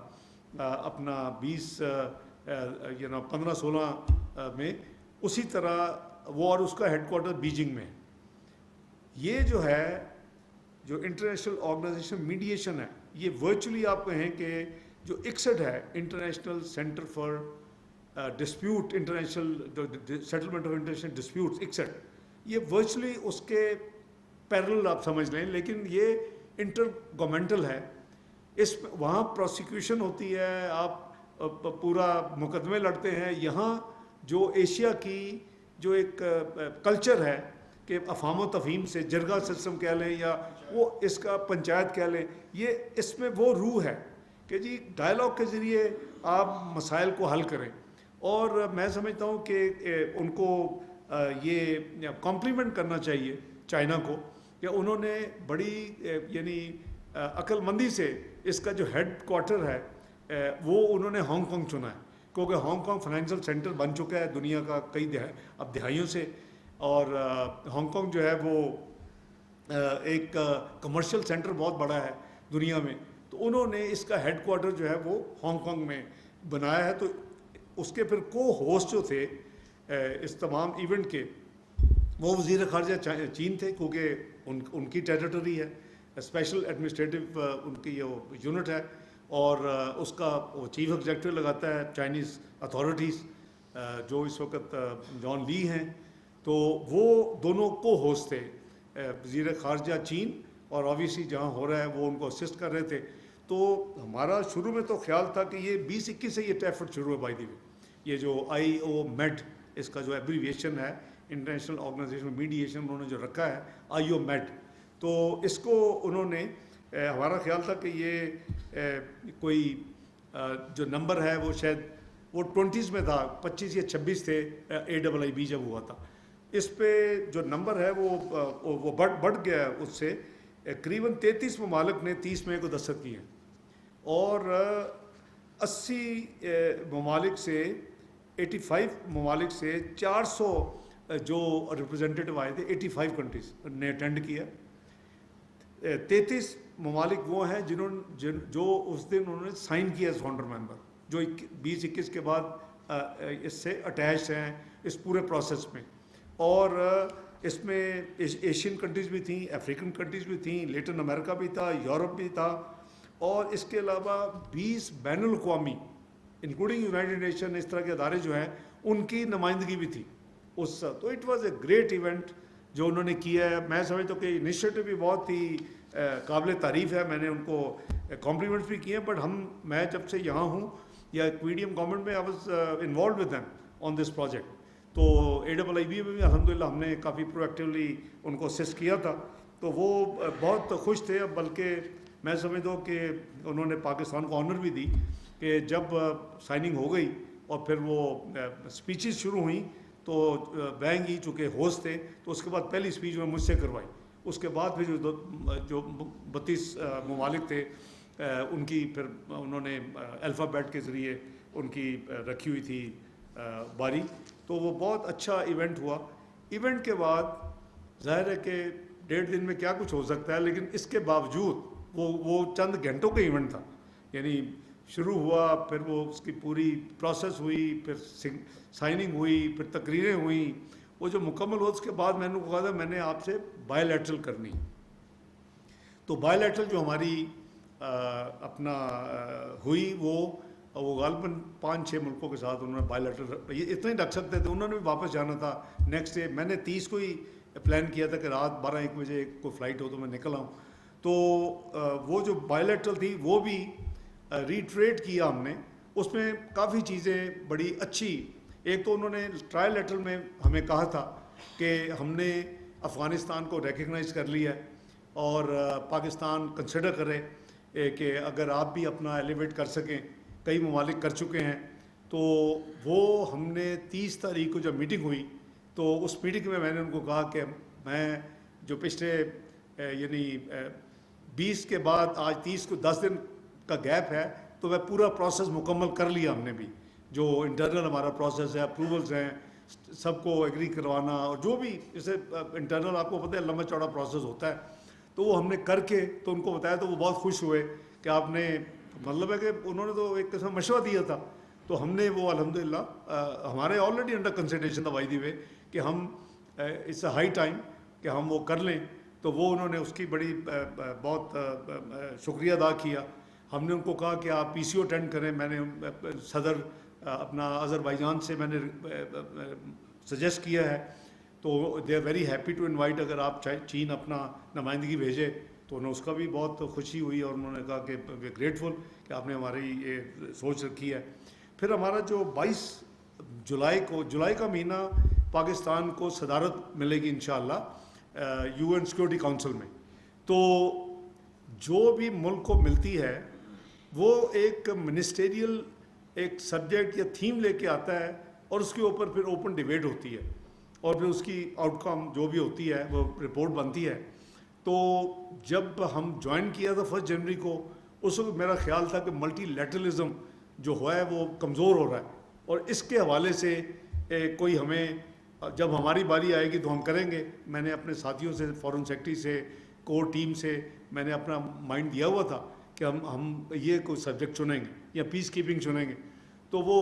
اپنا 15-16 میں, اسی طرح وہ اور اس کا ہیڈ کوارٹر بیجنگ میں. یہ جو ہے جو انٹرنیشنل آرگنائزیشن میڈیشن ہے, یہ ورچولی آپ کہیں کہ جو ICSID ہے, international centre for dispute international settlement of international disputes ICSID, یہ ورچولی اس کے پیرل آپ سمجھ لیں, لیکن یہ انٹر گورنمنٹل ہے. اس وہاں پروسیکیوشن ہوتی ہے, آپ پورا مقدمے لڑتے ہیں. یہاں جو ایشیا کی جو ایک کلچر ہے کہ افہام و تفہیم سے جرگہ سسٹم کہہ لیں یا وہ اس کا پنچایت کہہ لیں, یہ اس میں وہ روح ہے کہ جی ڈائلاگ کے ذریعے آپ مسائل کو حل کریں. اور میں سمجھتا ہوں کہ ان کو یہ کمپلیمنٹ کرنا چاہیے چائنا کو کہ انہوں نے بڑی یعنی عقل مندی سے اس کا جو ہیڈ کوارٹر ہے وہ انہوں نے ہانگ کانگ چنا ہے, کیونکہ ہانگ کانگ فائنینشیل سینٹر بن چکا ہے دنیا کا کئی دہائیوں سے. اور ہانگ کانگ جو ہے وہ ایک کمرشل سینٹر بہت بڑا ہے دنیا میں, تو انہوں نے اس کا ہیڈ کوارٹر جو ہے وہ ہانگ کانگ میں بنایا ہے. تو اس کے پھر کو ہوسٹ جو تھے اس تمام ایونٹ کے, وہ وزیر خارجہ چین تھے, کیونکہ ان کی ٹیریٹری ہے, اسپیشل ایڈمنسٹریٹو ان کی یہ یونٹ ہے, اور اس کا وہ چیف ایگزیکٹو لگاتا ہے چائنیز اتھارٹیز, جو اس وقت جان لی ہیں. تو وہ دونوں کو ہوسٹ تھے, وزیر خارجہ چین, اور آبویسلی جہاں ہو رہا ہے وہ ان کو اسسٹ کر رہے تھے. تو ہمارا شروع میں تو خیال تھا کہ یہ 2021 سے یہ ایفرٹ شروع ہے. بائی دی وے یہ جو IOMED اس کا جو ایبریویشن ہے, انٹرنیشنل آرگنائزیشن میڈیشن انہوں نے جو رکھا ہے IOMED, تو اس کو انہوں نے ہمارا خیال تھا کہ یہ کوئی جو نمبر ہے وہ شاید وہ 20s میں تھا, 25 یا 26 تھے AIIB جب ہوا تھا. اس پہ جو نمبر ہے وہ بڑھ گیا, اس سے قریباً 33 ممالک نے 30 مئی کو دستخط کیے ہیں, اور 80 ممالک سے 85 ممالک سے 400 جو ریپرزنٹیٹو آئے تھے 85 کنٹریز نے اٹینڈ کیا. 33 ممالک وہ ہیں جو اس دن انہوں نے سائن کیا ایز فاؤنڈر ممبر, جو 2021 کے بعد اس سے اٹیچ ہیں اس پورے پروسیس میں. اور اس میں ایشین کنٹریز بھی تھیں, افریقن کنٹریز بھی تھیں, لیٹن امریکہ بھی تھا, یورپ بھی تھا, اور اس کے علاوہ 20 بین الاقوامی انکلوڈنگ یونائٹڈ نیشن اس طرح کے ادارے جو ہیں ان کی نمائندگی بھی تھی اس. تو it was a great event جو انہوں نے کیا ہے. میں سمجھتا ہوں کہ انیشیٹو بھی بہت ہی قابل تعریف ہے, میں نے ان کو کمپلیمنٹس بھی کیے ہیں. بٹ میں جب سے یہاں ہوں یا PDM گورنمنٹ میں I was involved with them on this project. تو AIIB میں بھی الحمدللہ ہم نے کافی پرویکٹیولی ان کو اسسٹ کیا تھا. تو وہ بہت خوش تھے. بلکہ میں سمجھتا ہوں کہ انہوں نے پاکستان کو آنر بھی دی کہ جب سائننگ ہو گئی اور پھر وہ اسپیچز شروع ہوئیں تو وینگ ہی چونکہ ہوسٹ تھے تو اس کے بعد پہلی اسپیچ میں مجھ سے کروائی. اس کے بعد پھر جو 32 ممالک تھے ان کی پھر انہوں نے الفابیٹ کے ذریعے ان کی رکھی ہوئی تھی باری. تو وہ بہت اچھا ایونٹ ہوا. ایونٹ کے بعد ظاہر ہے کہ 1.5 دن میں کیا کچھ ہو سکتا ہے, لیکن اس کے باوجود وہ چند گھنٹوں کا ایونٹ تھا. یعنی شروع ہوا, پھر وہ اس کی پوری پروسیس ہوئی, پھر سائننگ ہوئی, پھر تقریریں ہوئیں. وہ جو مکمل ہو اس کے بعد میں نے کہا تھا میں نے آپ سے بائی لیٹرل کرنی. تو بائی لیٹرل جو ہماری اپنا ہوئی وہ غالباً 5-6 ملکوں کے ساتھ انہوں نے بائی لیٹرل, یہ اتنے ہی رکھ سکتے تھے. انہوں نے بھی واپس جانا تھا نیکسٹ ڈے. میں نے 30 کو ہی پلان کیا تھا کہ رات 12-1 بجے کوئی فلائٹ ہو تو میں نکل آؤں. تو وہ جو بائی لیٹرل تھی وہ بھی ریٹریٹ کیا ہم نے. اس میں کافی چیزیں بڑی اچھی. ایک تو انہوں نے ٹرائل لیٹرل میں ہمیں کہا تھا کہ ہم نے افغانستان کو ریکگنائز کر لیا ہے اور پاکستان کنسیڈر کرے کہ اگر آپ بھی اپنا ایلیویٹ کر سکیں. کئی ممالک کر چکے ہیں. تو وہ ہم نے 30 تاریخ کو جب میٹنگ ہوئی تو اس میٹنگ میں نے ان کو کہا کہ میں جو پچھلے یعنی 20 کے بعد آج 30 کو 10 دن کا گیپ ہے تو وہ پورا پروسیس مکمل کر لیا ہم نے بھی. جو انٹرنل ہمارا پروسیس ہے, اپروولز ہیں, سب کو ایگری کروانا, اور جو بھی جیسے انٹرنل آپ کو پتہ ہے لمبا چوڑا پروسیس ہوتا ہے. تو وہ ہم نے کر کے تو ان کو بتایا تو وہ بہت خوش ہوئے کہ آپ نے, مطلب ہے کہ انہوں نے تو ایک قسم مشورہ دیا تھا. تو ہم نے وہ الحمدللہ ہمارے آلریڈی انڈر کنسیڈریشن تھا بائی دی وے کہ ہم اٹس اے ہائی ٹائم کہ ہم وہ کر لیں. تو وہ انہوں نے اس کی بڑی بہت شکریہ ادا کیا. ہم نے ان کو کہا کہ آپ PCO اٹینڈ کریں. میں نے صدر اپنا آذربائیجان سے میں نے سجیسٹ کیا ہے. تو they are very happy to invite. اگر آپ چین اپنا نمائندگی بھیجے تو انہیں اس کا بھی بہت خوشی ہوئی اور انہوں نے کہا کہ وی گریٹفل کہ آپ نے ہماری یہ سوچ رکھی ہے. پھر ہمارا جو 22 جولائی کا مہینہ پاکستان کو صدارت ملے گی انشاءاللہ UN سیکورٹی کونسل میں. تو جو بھی ملک کو ملتی ہے وہ ایک منسٹیریل ایک سبجیکٹ یا تھیم لے کے آتا ہے اور اس کے اوپر پھر اوپن ڈیبیٹ ہوتی ہے اور پھر اس کی آؤٹ کم جو بھی ہوتی ہے وہ رپورٹ بنتی ہے. تو جب ہم جوائن کیا تھا 1 جنوری کو اس وقت میرا خیال تھا کہ ملٹی لیٹرلزم جو ہوا ہے وہ کمزور ہو رہا ہے اور اس کے حوالے سے کوئی ہمیں جب ہماری باری آئے گی تو ہم کریں گے. میں نے اپنے ساتھیوں سے, فارن سیکرٹری سے, کور ٹیم سے میں نے اپنا مائنڈ دیا ہوا تھا کہ ہم یہ کوئی سبجیکٹ چنیں گے یا پیس کیپنگ چنیں گے. تو وہ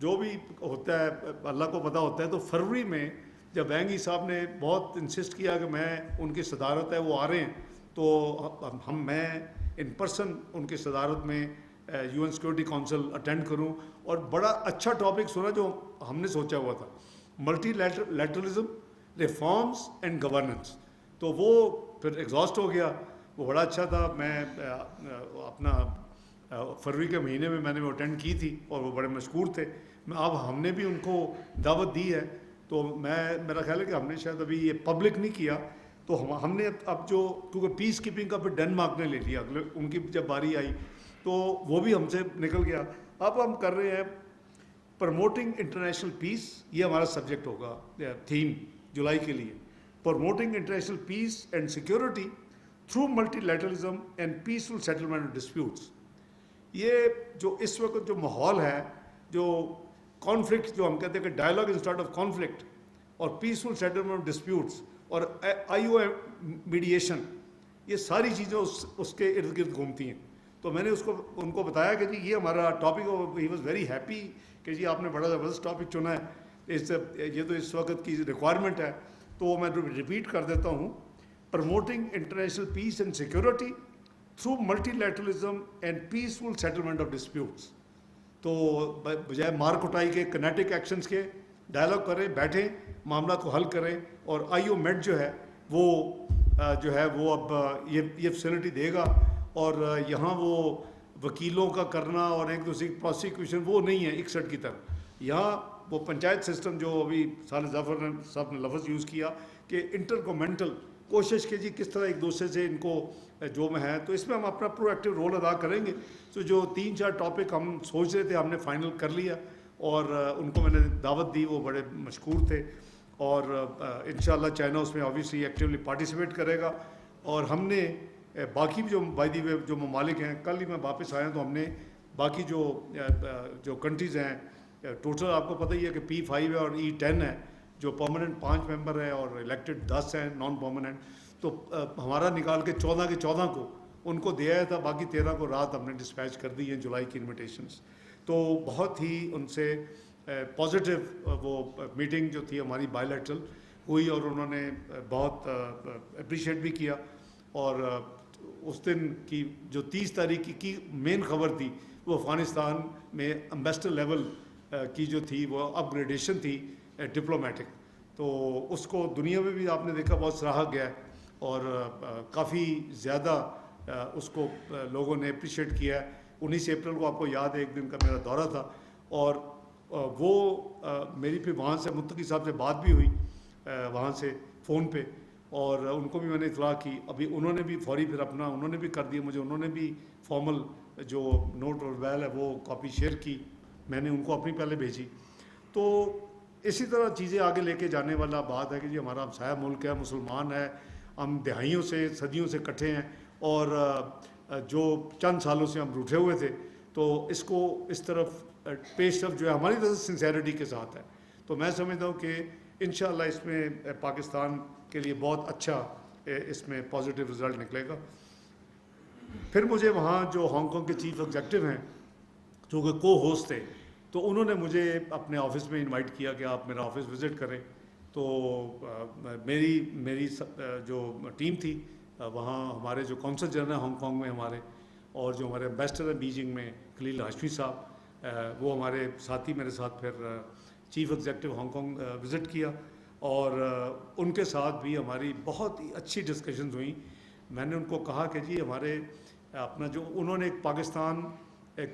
جو بھی ہوتا ہے اللہ کو پتہ ہوتا ہے. تو فروری میں جب وینگی صاحب نے بہت انسسٹ کیا کہ میں ان کی صدارت ہے وہ آ رہے ہیں تو میں ان پرسن ان کی صدارت میں UN سیکورٹی کونسل اٹینڈ کروں. اور بڑا اچھا ٹاپک سنا جو ہم نے سوچا ہوا تھا, multi literalism, reforms and governance. تو وہ پھر ایگزاسٹ ہو گیا. وہ بڑا اچھا تھا. میں اپنا فروری کے مہینے میں نے وہ اٹینڈ کی تھی اور وہ بڑے مشکور تھے. اب ہم نے بھی ان کو دعوت دی ہے. تو میرا خیال ہے کہ ہم نے شاید ابھی یہ پبلک نہیں کیا. تو ہم نے اب جو کیونکہ پیس کیپنگ کا پھر ڈنمارک نے لے لیا ان کی جب باری آئی تو وہ بھی ہم سے نکل گیا. اب ہم کر رہے ہیں پروموٹنگ انٹرنیشنل پیس. یہ ہمارا سبجیکٹ ہوگا تھیم جولائی کے لیے, promoting international peace and security through multi literalism and peaceful settlement of disputes. یہ جو اس وقت جو ماحول ہے, جو کانفلکٹ جو ہم کہتے ہیں کہ ڈائلاگ انسٹارٹ آف کانفلکٹ اور پیسفل سیٹلمنٹ آف ڈسپیوٹس اور IO میڈیشن, یہ ساری چیزیں اس کے ارد گرد گھومتی ہیں. تو میں نے ان کو بتایا کہ جی یہ ہمارا topic who. He was very happy کہ جی آپ نے بڑا زبردست ٹاپک چنا ہے, یہ تو اس وقت کی ریکوائرمنٹ ہے. تو میں ریپیٹ کر دیتا ہوں, promoting international peace and security through multi literalism and peaceful settlement of disputes. تو بجائے مار کٹائی کے, کنیٹک ایکشنز کے, ڈائلاگ کریں, بیٹھیں, معاملات کو حل کریں. اور IO میڈ جو ہے وہ اب یہ فیسلٹی دے گا اور یہاں وہ وکیلوں کا کرنا اور ایک دوسرے کی پروسیکیوشن وہ نہیں ہے 61 کی طرح. یہاں وہ پنچایت سسٹم جو ابھی صالح ظفر صاحب نے لفظ یوز کیا کہ انٹر گورنمنٹل کوشش کی جی کس طرح ایک دوسرے سے ان کو جو میں ہے, تو اس میں ہم اپنا پرو ایکٹیو رول ادا کریں گے. تو جو 3-4 ٹاپک ہم سوچ رہے تھے ہم نے فائنل کر لیا, اور ان کو میں نے دعوت دی, وہ بڑے مشکور تھے, اور انشاءاللہ چائنا اس میں آبویسلی ایکٹیولی پارٹیسپیٹ کرے گا. اور ہم نے باقی جو بائی دی وے جو ممالک ہیں, کل ہی میں واپس آیا تو ہم نے باقی جو کنٹریز ہیں, ٹوٹل آپ کو پتہ ہی ہے کہ P5 ہے اور E10 ہے, جو پرماننٹ 5 ممبر ہیں اور الیکٹڈ 10 ہیں نان پرماننٹ. تو ہمارا نکال کے 14 کے 14 کو ان کو دیا تھا, باقی 13 کو رات ہم نے ڈسپیچ کر دی ہیں جولائی کی انویٹیشنز. تو بہت ہی ان سے پازیٹیو وہ میٹنگ جو تھی ہماری بائی لیٹرل ہوئی, اور انہوں نے بہت اپریشیٹ بھی کیا. اور اس دن کی جو 30 تاریخ کی مین خبر تھی وہ افغانستان میں امبیسڈر لیول کی جو تھی وہ اپ گریڈیشن تھی ڈپلومیٹک. تو اس کو دنیا میں بھی آپ نے دیکھا بہت سراہا گیا ہے, اور کافی زیادہ اس کو لوگوں نے اپریشیٹ کیا ہے. 19 اپریل کو آپ کو یاد ہے ایک دن کا میرا دورہ تھا, اور وہ میری پھر وہاں سے متقی صاحب سے بات بھی ہوئی وہاں سے فون پہ, اور ان کو بھی میں نے اطلاع کی. ابھی انہوں نے بھی فوری پھر اپنا انہوں نے بھی کر دیا مجھے, انہوں نے بھی فارمل جو نوٹ اور ویل ہے وہ کاپی شیئر کی, میں نے ان کو اپنی پہلے بھیجی. تو اسی طرح چیزیں آگے لے کے جانے والا بات ہے کہ جی ہمارا ہمسایہ ملک ہے, مسلمان ہے, ہم دہائیوں سے صدیوں سے کٹھے ہیں, اور جو چند سالوں سے ہم روٹھے ہوئے تھے, تو اس کو اس طرف پیش رفت جو ہے ہماری طرف سے سنسیریٹی کے ساتھ ہے. تو میں سمجھتا ہوں کہ انشاءاللہ اس میں پاکستان کے لیے بہت اچھا اس میں پازیٹیو رزلٹ نکلے گا. پھر مجھے وہاں جو ہانگ کانگ کے چیف ایگزیکٹو ہیں جو کہ کو ہوسٹ تھے, تو انہوں نے مجھے اپنے آفس میں انوائٹ کیا کہ آپ میرا آفس وزٹ کریں. تو میری جو ٹیم تھی وہاں, ہمارے جو کونسل جنرل ہیں ہانگ کانگ میں ہمارے, اور جو ہمارے ایمبیسڈر ہیں بیجنگ میں خلیل ہاشمی صاحب, وہ ہمارے ساتھی میرے ساتھ پھر chief executive Hong Kong visit کیا, اور ان کے ساتھ بھی ہماری بہت ہی اچھی ڈسکشنز ہوئیں. میں نے ان کو کہا کہ جی ہمارے اپنا جو انہوں نے ایک پاکستان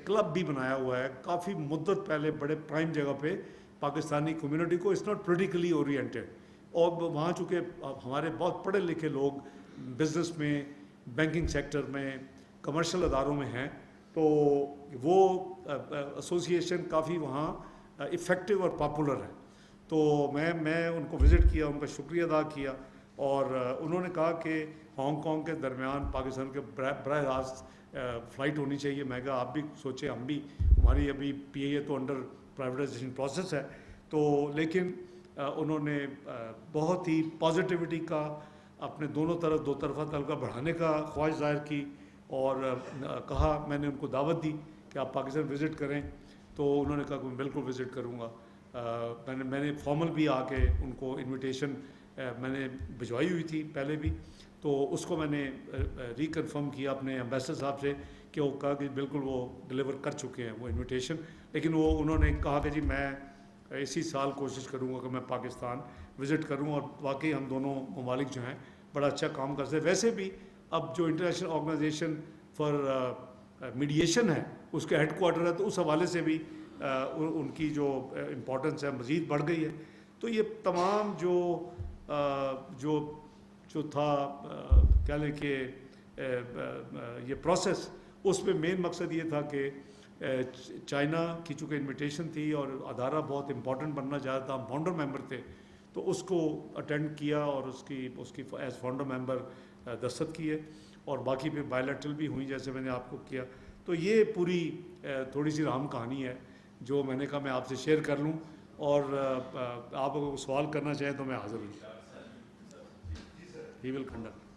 کلب بھی بنایا ہوا ہے کافی مدت پہلے بڑے پرائم جگہ پہ پاکستانی کمیونٹی کو, اٹس ناٹ پولیٹیکلی اورینٹیڈ, اور وہاں چونکہ ہمارے بہت پڑھے لکھے لوگ بزنس میں, بینکنگ سیکٹر میں, کمرشل اداروں میں ہیں, تو وہ ایسوسی ایشن کافی وہاں افیکٹو اور پاپولر ہے. تو میں ان کو وزٹ کیا, ان کا شکریہ ادا کیا, اور انہوں نے کہا کہ ہانگ کانگ کے درمیان پاکستان کے براہ راست فلائٹ ہونی چاہیے. میں کہا آپ بھی سوچیں, ہم بھی, ہماری ابھی PIA تو انڈر پرائیویٹائزیشن پروسیس ہے. تو لیکن انہوں نے بہت ہی پازیٹیوٹی کا اپنے دو طرفہ تعلقہ بڑھانے کا خواہش ظاہر کی, اور کہا, میں نے ان کو دعوت دی کہ آپ پاکستان وزٹ کریں. تو انہوں نے کہا کہ میں بالکل وزٹ کروں گا. میں نے فارمل بھی آ کے ان کو انویٹیشن میں نے بھجوائی ہوئی تھی پہلے بھی, تو اس کو میں نے ریکنفرم کیا اپنے ایمبیسڈر صاحب سے کہ وہ کہا کہ بالکل وہ ڈلیور کر چکے ہیں وہ انویٹیشن. لیکن انہوں نے کہا کہ جی میں اسی سال کوشش کروں گا کہ میں پاکستان وزٹ کروں, اور واقعی ہم دونوں ممالک جو ہیں بڑا اچھا کام کرتے ہیں. ویسے بھی اب جو انٹرنیشنل آرگنائزیشن فار میڈیشن ہے اس کا ہیڈ کوارٹر ہے, تو اس حوالے سے بھی ان کی جو امپورٹنس ہے مزید بڑھ گئی ہے. تو یہ تمام جو تھا کہہ لیں کہ یہ پروسیس, اس میں مین مقصد یہ تھا کہ چائنا کی چونکہ انویٹیشن تھی اور ادارہ بہت امپورٹنٹ بننا چاہ رہا تھا, ہم فاؤنڈر ممبر تھے, تو اس کو اٹینڈ کیا اور اس کی ایز فاؤنڈر ممبر دستخط کیے, اور باقی پھر بائی لیٹرل بھی ہوئی جیسے میں نے آپ کو کیا. تو یہ پوری تھوڑی سی رام کہانی ہے جو میں نے کہا میں آپ سے شیئر کر لوں, اور آپ اگر سوال کرنا چاہیں تو میں حاضر ہوں. ہی ول کنڈکٹ.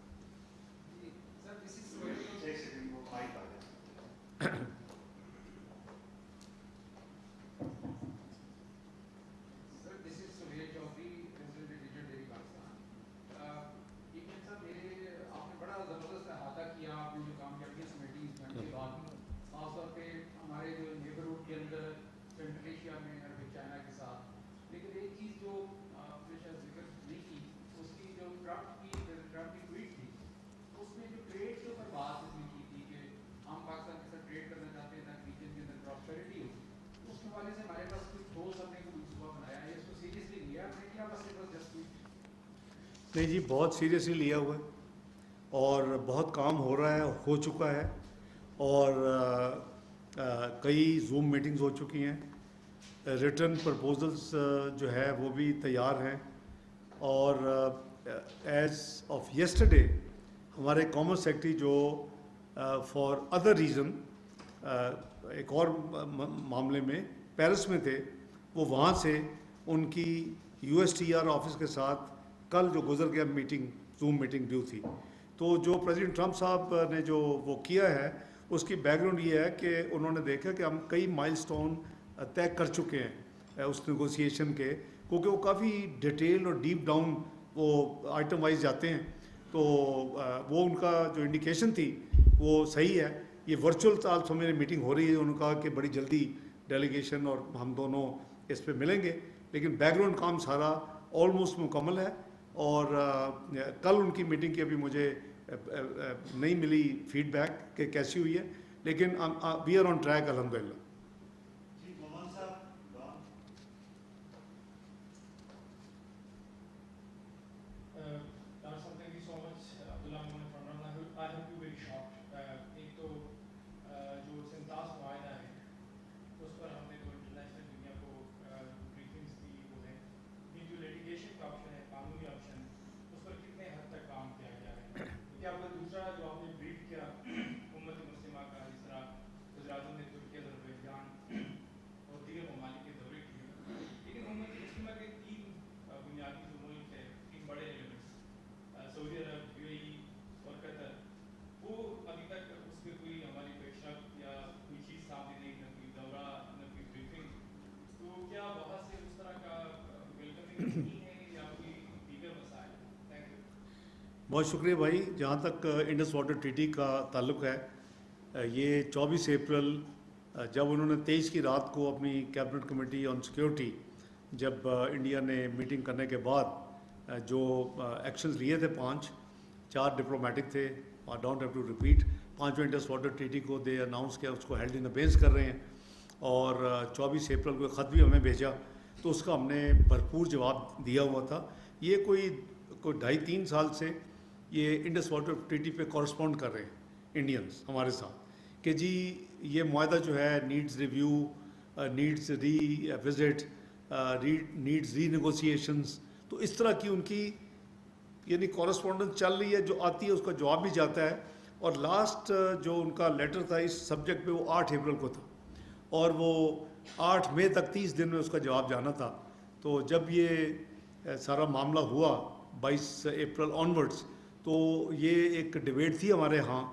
نہیں جی، بہت سیریسلی لیا ہوا ہے اور بہت کام ہو رہا ہے، ہو چکا ہے، اور کئی زوم میٹنگز ہو چکی ہیں، ریٹرن پرپوزلز جو ہے وہ بھی تیار ہیں، اور ایز آف یسٹرڈے ہمارے کامرس سیکٹری جو فار ادر ریزن ایک اور معاملے میں پیرس میں تھے، وہ وہاں سے ان کی U S T our office کے ساتھ کل جو گزر گیا میٹنگ، زوم میٹنگ ڈیو تھی. تو جو پریزیڈنٹ ٹرمپ صاحب نے جو وہ کیا ہے اس کی بیک گراؤنڈ یہ ہے کہ انہوں نے دیکھا کہ ہم کئی مائل سٹون طے کر چکے ہیں اس نیگوسیشن کے، کیونکہ وہ کافی ڈیٹیل اور ڈیپ ڈاؤن وہ آئٹم وائز جاتے ہیں. تو وہ ان کا جو انڈیکیشن تھی وہ صحیح ہے. یہ ورچوئل آج میری میٹنگ ہو رہی ہے، انہوں نے کہا کہ بڑی جلدی ڈیلیگیشن اور ہم دونوں اس پہ ملیں گے، لیکن بیک گراؤنڈ کام سارا آلموسٹ مکمل ہے. اور کل ان کی میٹنگ کی ابھی مجھے نہیں ملی فیڈ بیک کہ کیسی ہوئی ہے، لیکن وی آر آن ٹریک الحمد للہ. بہت شکریہ بھائی. جہاں تک انڈس واٹر ٹریٹی کا تعلق ہے، یہ 24 اپریل جب انہوں نے 23 کی رات کو اپنی کیبنٹ کمیٹی آن سیکیورٹی جب انڈیا نے میٹنگ کرنے کے بعد جو ایکشنز لیے تھے، 4 ڈپلومیٹک تھے، ڈونٹ ہیو ٹو ریپیٹ. 5ویں انڈس واٹر ٹریٹی کو دے اناؤنس کیا، اس کو ہیلڈ ان ابینس کر رہے ہیں، اور 24 اپریل کو خط بھی ہمیں بھیجا، تو اس کا ہم نے بھرپور جواب دیا ہوا تھا. یہ کوئی 2.5-3 سال سے یہ انڈس واٹر ٹریٹی پہ کورسپونڈ کر رہے ہیں انڈینز ہمارے ساتھ کہ جی یہ معاہدہ جو ہے نیڈز ریویو، نیڈز ری وزٹ، نیڈز ری نیگوسیشنز. تو اس طرح کی ان کی یعنی کورسپونڈنس چل رہی ہے، جو آتی ہے اس کا جواب بھی جاتا ہے. اور لاسٹ جو ان کا لیٹر تھا اس سبجیکٹ پہ وہ 8 اپریل کو تھا، اور وہ 8 مئی تک 30 دن میں اس کا جواب جانا تھا. تو جب یہ سارا معاملہ ہوا 22 اپریل آنورڈس، تو یہ ایک ڈیبیٹ تھی ہمارے ہاں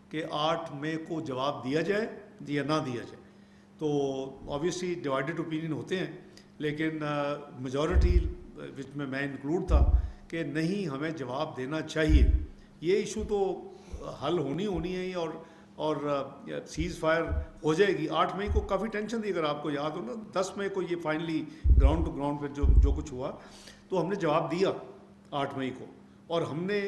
کہ 8 مئی کو جواب دیا جائے یا نہ دیا جائے. تو آبویسلی ڈیوائیڈڈ اوپینین ہوتے ہیں، لیکن میجورٹی وچ میں انکلوڈ تھا کہ نہیں، ہمیں جواب دینا چاہیے. یہ ایشو تو حل ہونی ہے، اور سیز فائر ہو جائے گی. 8 مئی کو کافی ٹینشن تھی، اگر آپ کو یاد ہو نا. 10 مئی کو یہ فائنلی گراؤنڈ ٹو گراؤنڈ پہ جو کچھ ہوا، تو ہم نے جواب دیا 8 مئی کو. اور ہم نے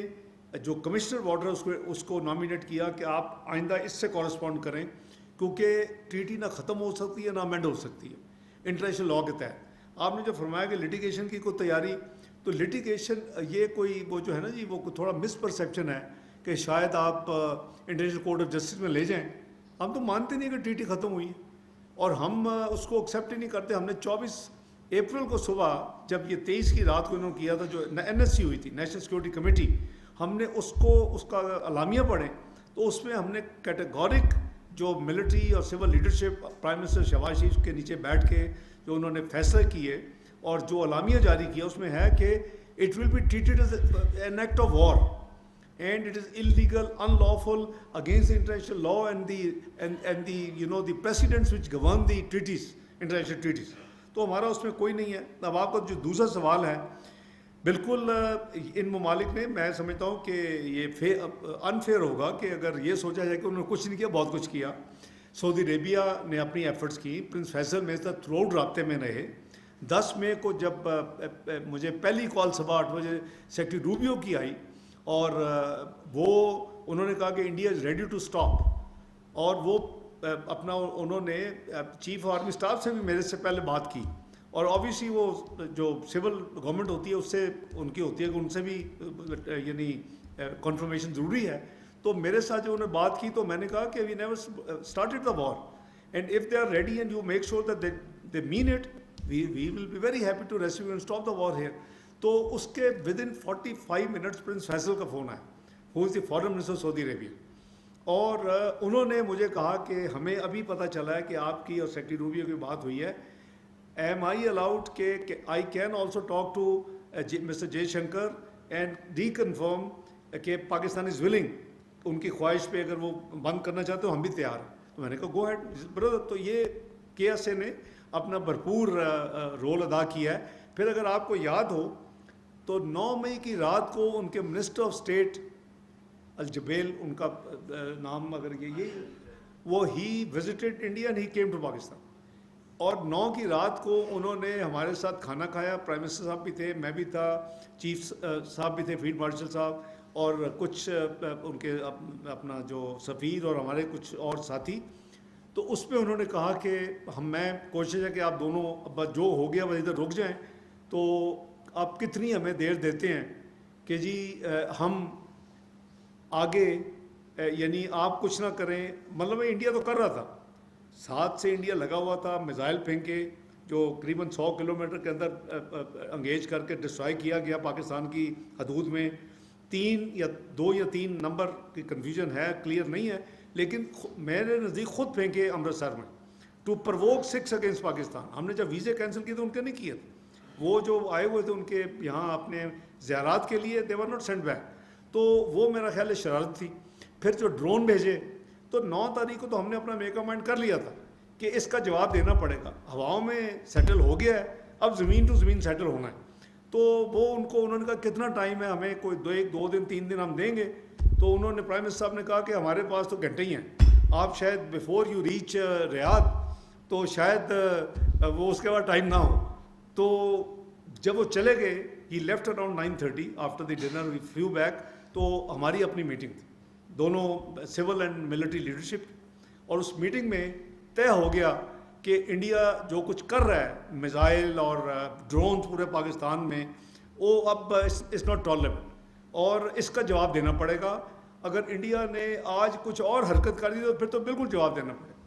جو کمشنر واٹر اس کو نامینیٹ کیا کہ آپ آئندہ اس سے کورسپونڈ کریں، کیونکہ ٹریٹی نہ ختم ہو سکتی ہے نہ امینڈ ہو سکتی ہے انٹرنیشنل لاء کے تحت. آپ نے جو فرمایا کہ لٹیگیشن کی کوئی تیاری، تو لٹیگیشن یہ کوئی وہ جو ہے نا جی، وہ تھوڑا مس پرسیپشن ہے کہ شاید آپ انٹرنیشنل کورٹ آف جسٹس میں لے جائیں. ہم تو مانتے نہیں کہ ٹریٹی ختم ہوئی ہے، اور ہم اس کو ایکسیپٹ ہی نہیں کرتے. ہم نے 24 اپریل کو صبح جب یہ 23 کی رات کو انہوں نے کیا تھا، جو NSC ہوئی تھی، نیشنل سیکورٹی کمیٹی، ہم نے اس کا اعلامیہ پڑھے، تو اس میں ہم نے کیٹیگورک جو ملٹری اور civil leadership prime minister Shehbaz Sharif کے نیچے بیٹھ کے جو انہوں نے فیصلے کیے اور جو اعلامیہ جاری کیا، اس میں ہے کہ it will be treated as an act of war and it is illegal, unlawful, against the international law and the precedents which govern the treaties, international treaties. تو ہمارا اس میں کوئی نہیں ہے. اب آپ کا جو دوسرا سوال ہے، بالکل ان ممالک نے، میں سمجھتا ہوں کہ یہ انفیئر ہوگا کہ اگر یہ سوچا جائے کہ انہوں نے کچھ نہیں کیا، بہت کچھ کیا. سعودی عربیہ نے اپنی ایفرٹس کی، پرنس فیصل میرے ساتھ تھرو آؤٹ رابطے میں رہے. 10 مئی کو جب مجھے پہلی کال صبح 8 بجے سیکرٹری روبیو کی آئی، اور وہ انہوں نے کہا کہ India is ready to stop, اور وہ اپنا انہوں نے چیف آرمی اسٹاف سے بھی میرے سے پہلے بات کی، اور آبویسلی وہ جو سول گورنمنٹ ہوتی ہے اس سے ان کی ہوتی ہے کہ ان سے بھی یعنی کنفرمیشن ضروری ہے. تو میرے ساتھ جو انہوں نے بات کی تو میں نے کہا کہ we never started the war and if they are ready and you make sure that they mean it we will be very happy to receive and stop the war here. تو اس کے with in 45 minutes prince Faisal کا فون آیا, who is the foreign minister Saudi Arabia, اور انہوں نے مجھے کہا کہ ہمیں ابھی پتہ چلا ہے کہ آپ کی اور سیکرٹری روبیو کی بات ہوئی ہے, ایم آئی الاؤڈ کہ I can also talk to mister Jaishankar and reconfirm کہ پاکستان از ولنگ, ان کی خواہش پہ اگر وہ بند کرنا چاہتے ہو ہم بھی تیار ہیں. تو میں نے کہا گو ہیڈ برادر. تو یہ کے ایس اے نے اپنا بھرپور رول ادا کیا ہے. پھر اگر آپ کو یاد ہو تو 9 مئی کی رات کو ان کے منسٹر آف اسٹیٹ الجبیل ان کا نام اگر یہ وہ ہی visited India and he came to Pakistan, اور 9 کی رات کو انہوں نے ہمارے ساتھ کھانا کھایا. پرائم منسٹر صاحب بھی تھے, میں بھی تھا, چیف صاحب بھی تھے, فیلڈ مارشل صاحب, اور کچھ ان کے اپنا جو سفیر اور ہمارے کچھ اور ساتھی. تو اس میں انہوں نے کہا کہ میں کوشش ہے کہ آپ دونوں اب جو ہو گیا بس ادھر رک جائیں, تو آپ کتنی ہمیں دیر دیتے ہیں کہ جی ہم آگے یعنی آپ کچھ نہ کریں. مطلب انڈیا تو کر رہا تھا, ساتھ سے انڈیا لگا ہوا تھا, میزائل پھینکے جو قریباً 100 کلومیٹر کے اندر انگیج کر کے ڈسٹرائے کیا گیا پاکستان کی حدود میں. 2 یا 3 نمبر کی کنفیوژن ہے, کلیئر نہیں ہے, لیکن میرے نزدیک خود پھینکے امرتسر میں ٹو پرووک 6 اگینسٹ پاکستان. ہم نے جب ویزے کینسل کیے تو ان کے نہیں کیے تھے, وہ جو آئے ہوئے تھے ان کے یہاں اپنے زیارات کے لیے, دے ور ناٹ سینڈ بیک. تو وہ میرا خیال ہے شرارت تھی. پھر جو ڈرون بھیجے تو 9 تاریخ کو تو ہم نے اپنا میک اپ مائنڈ کر لیا تھا کہ اس کا جواب دینا پڑے گا. ہواؤں میں سیٹل ہو گیا ہے, اب زمین ٹو زمین سیٹل ہونا ہے. تو وہ انہوں نے کہا کتنا ٹائم ہے ہمیں, کوئی 2 دن 3 دن ہم دیں گے. تو انہوں نے پرائم منسٹر صاحب نے کہا کہ ہمارے پاس تو گھنٹے ہی ہیں, آپ شاید بیفور یو ریچ ریاض تو شاید وہ اس کے بعد ٹائم نہ ہو. تو جب وہ چلے گئے, he left around 9:30 after the dinner we flew back. تو ہماری اپنی میٹنگ تھی دونوں سول اینڈ ملٹری لیڈرشپ, اور اس میٹنگ میں طے ہو گیا کہ انڈیا جو کچھ کر رہا ہے میزائل اور ڈرون پورے پاکستان میں, وہ اب اس ناٹ ٹالریبل اور اس کا جواب دینا پڑے گا. اگر انڈیا نے آج کچھ اور حرکت کر دی تو پھر تو بالکل جواب دینا پڑے گا.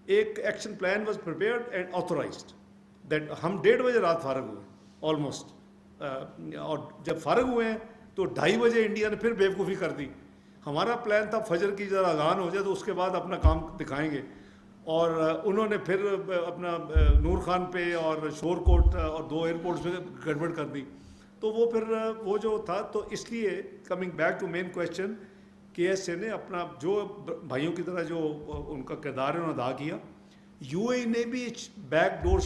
ایک action plan was prepared and authorised that ہم 1:30 بجے رات فارغ ہوئے آلموسٹ, اور جب فارغ ہوئے ہیں تو 2:30 بجے انڈیا نے پھر بیوقوفی کر دی. ہمارا پلان تھا فجر کی ذرا اذان ہو جائے تو اس کے بعد اپنا کام دکھائیں گے, اور انہوں نے پھر اپنا نور خان پہ اور شور کوٹ اور 2 ایئرپورٹس پہ گڑبڑ کر دی. تو وہ پھر وہ جو تھا, تو اس لیے coming back to main question, K S A نے اپنا جو بھائیوں کی طرح جو ان کا کردار ہے انہوں نے ادا کیا. یو اے نے بھی بیک ڈور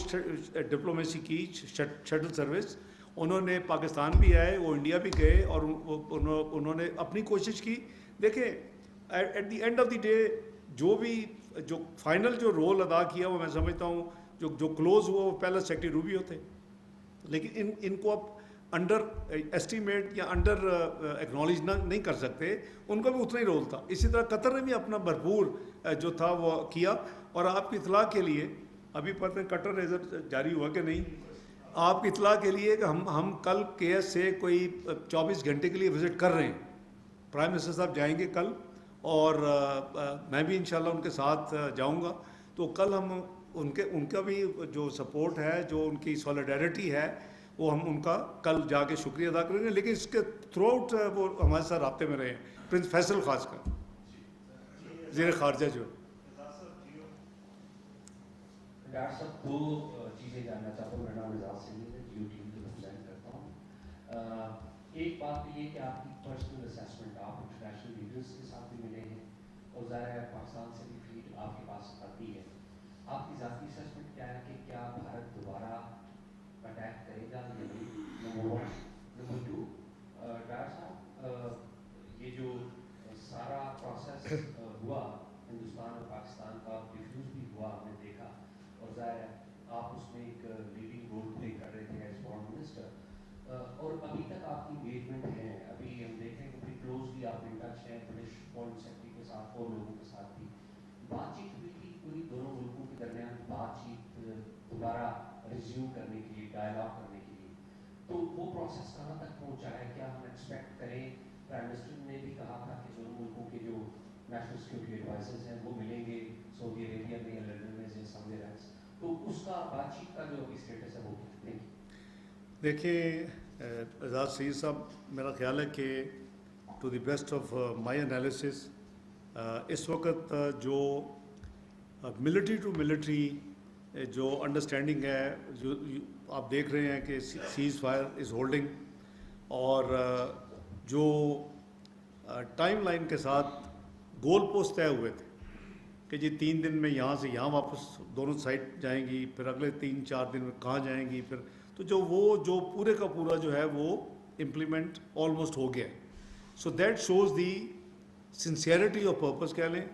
ڈپلومیسی کی, شٹل سروس, انہوں نے پاکستان بھی آئے, وہ انڈیا بھی گئے, اور انہوں نے اپنی کوشش کی. دیکھیں at the end of the day جو فائنل جو رول ادا کیا وہ میں سمجھتا ہوں جو کلوز ہوا وہ پہلا سیکرٹری روبیو تھے, لیکن ان کو اب انڈر ایسٹیمیٹ یا انڈر ایکنالج نہیں کر سکتے, ان کا بھی اتنا ہی رول تھا. اسی طرح قطر نے بھی اپنا بھرپور جو تھا وہ کیا. اور آپ کی اطلاع کے لیے, ابھی پتہ قطر ریزر جاری ہوا کہ نہیں, آپ کی اطلاع کے لیے کہ ہم کل کے ایس سے کوئی 24 گھنٹے کے لیے وزٹ کر رہے ہیں. پرائم منسٹر صاحب جائیں گے کل, اور میں بھی انشاءاللہ ان کے ساتھ جاؤں گا. تو کل ہم ان کا بھی جو سپورٹ ہے, جو ان کی سولیڈیرٹی ہے, وہ ہم ان کا کل جا کے شکریہ ادا کریں گے. لیکن اس کے تھرو آؤٹ وہ ہمارے ساتھ رابطے میں رہے ہیں, پرنس فیصل خاص کر وزیر خارجہ جو ہے. ڈاکٹر صاحب 2 چیزیں جاننا چاہتا ہوں. میرا نام اعجاز سنگھ ہے, جیو ٹیم کو ریپرزینٹ کرتا ہوں. ایک بات تو یہ کہ آپ کی پرسنل اسیسمنٹ, آپ انٹرنیشنل لیڈرس کے ساتھ بھی ملے ہیں, اور ظاہر ہے پاکستان سے بھی فیڈ آپ کے پاس آتی ہے. آپ کی ذاتی اسیسمنٹ کیا ہے کہ کیا بھارت دوبارہ اٹیک کرے گا یا نہیں, نمبر 1. نمبر 2, ڈاکٹر صاحب یہ جو سارا پروسیس ہوا ہندوستان اور پاکستان کا, ڈیفیوز بھی ہوا, ہم نے دیکھا, اور ظاہر ہے آپ اس میں ایک لیڈنگ رول پلے کر رہے تھے ایز فارن منسٹر, اور ابھی تک آپ کی انگیجمنٹ ہے. ابھی ہم دیکھ رہے ہیں کہ بڑی کلوزلی آپ ان ٹچ ہیں برٹش فارن سیکرٹری کے ساتھ اور لوگوں کے ساتھ بھی بات چیت ہوئی تھی. کوئی دونوں ملکوں کے درمیان بات چیت دوبارہ ریزیوم کرنے کے لیے, ڈائلاگ کرنے کے لیے, تو وہ پروسیس کہاں تک پہنچا ہے؟ کیا ہم ایکسپیکٹ کریں؟ پرائم منسٹر نے بھی کہا تھا کہ دونوں ملکوں کے جو نیشنل سیکورٹی ایڈوائزرز ہیں وہ ملیں گے سعودی عربیہ میں یا لندن میں سم ویئر ایلس, تو اس کا بات چیت کا جو ابھی اسٹیٹس ہے وہ کیا ہے؟ دیکھیں اعزاز سعید صاحب, میرا خیال ہے کہ to the best of my analysis اس وقت جو ملٹری ٹو ملٹری جو انڈرسٹینڈنگ ہے, جو آپ دیکھ رہے ہیں کہ سیز فائر از ہولڈنگ, اور جو ٹائم لائن کے ساتھ گول پوسٹ طے ہوئے تھے کہ جی 3 دن میں یہاں سے یہاں واپس دونوں سائڈ جائیں گی, پھر اگلے 3-4 دن میں کہاں جائیں گی, پھر تو جو پورے کا پورا جو ہے وہ امپلیمنٹ آلموسٹ ہو گیا ہے. So that shows the sincerity of purpose کہہ لیں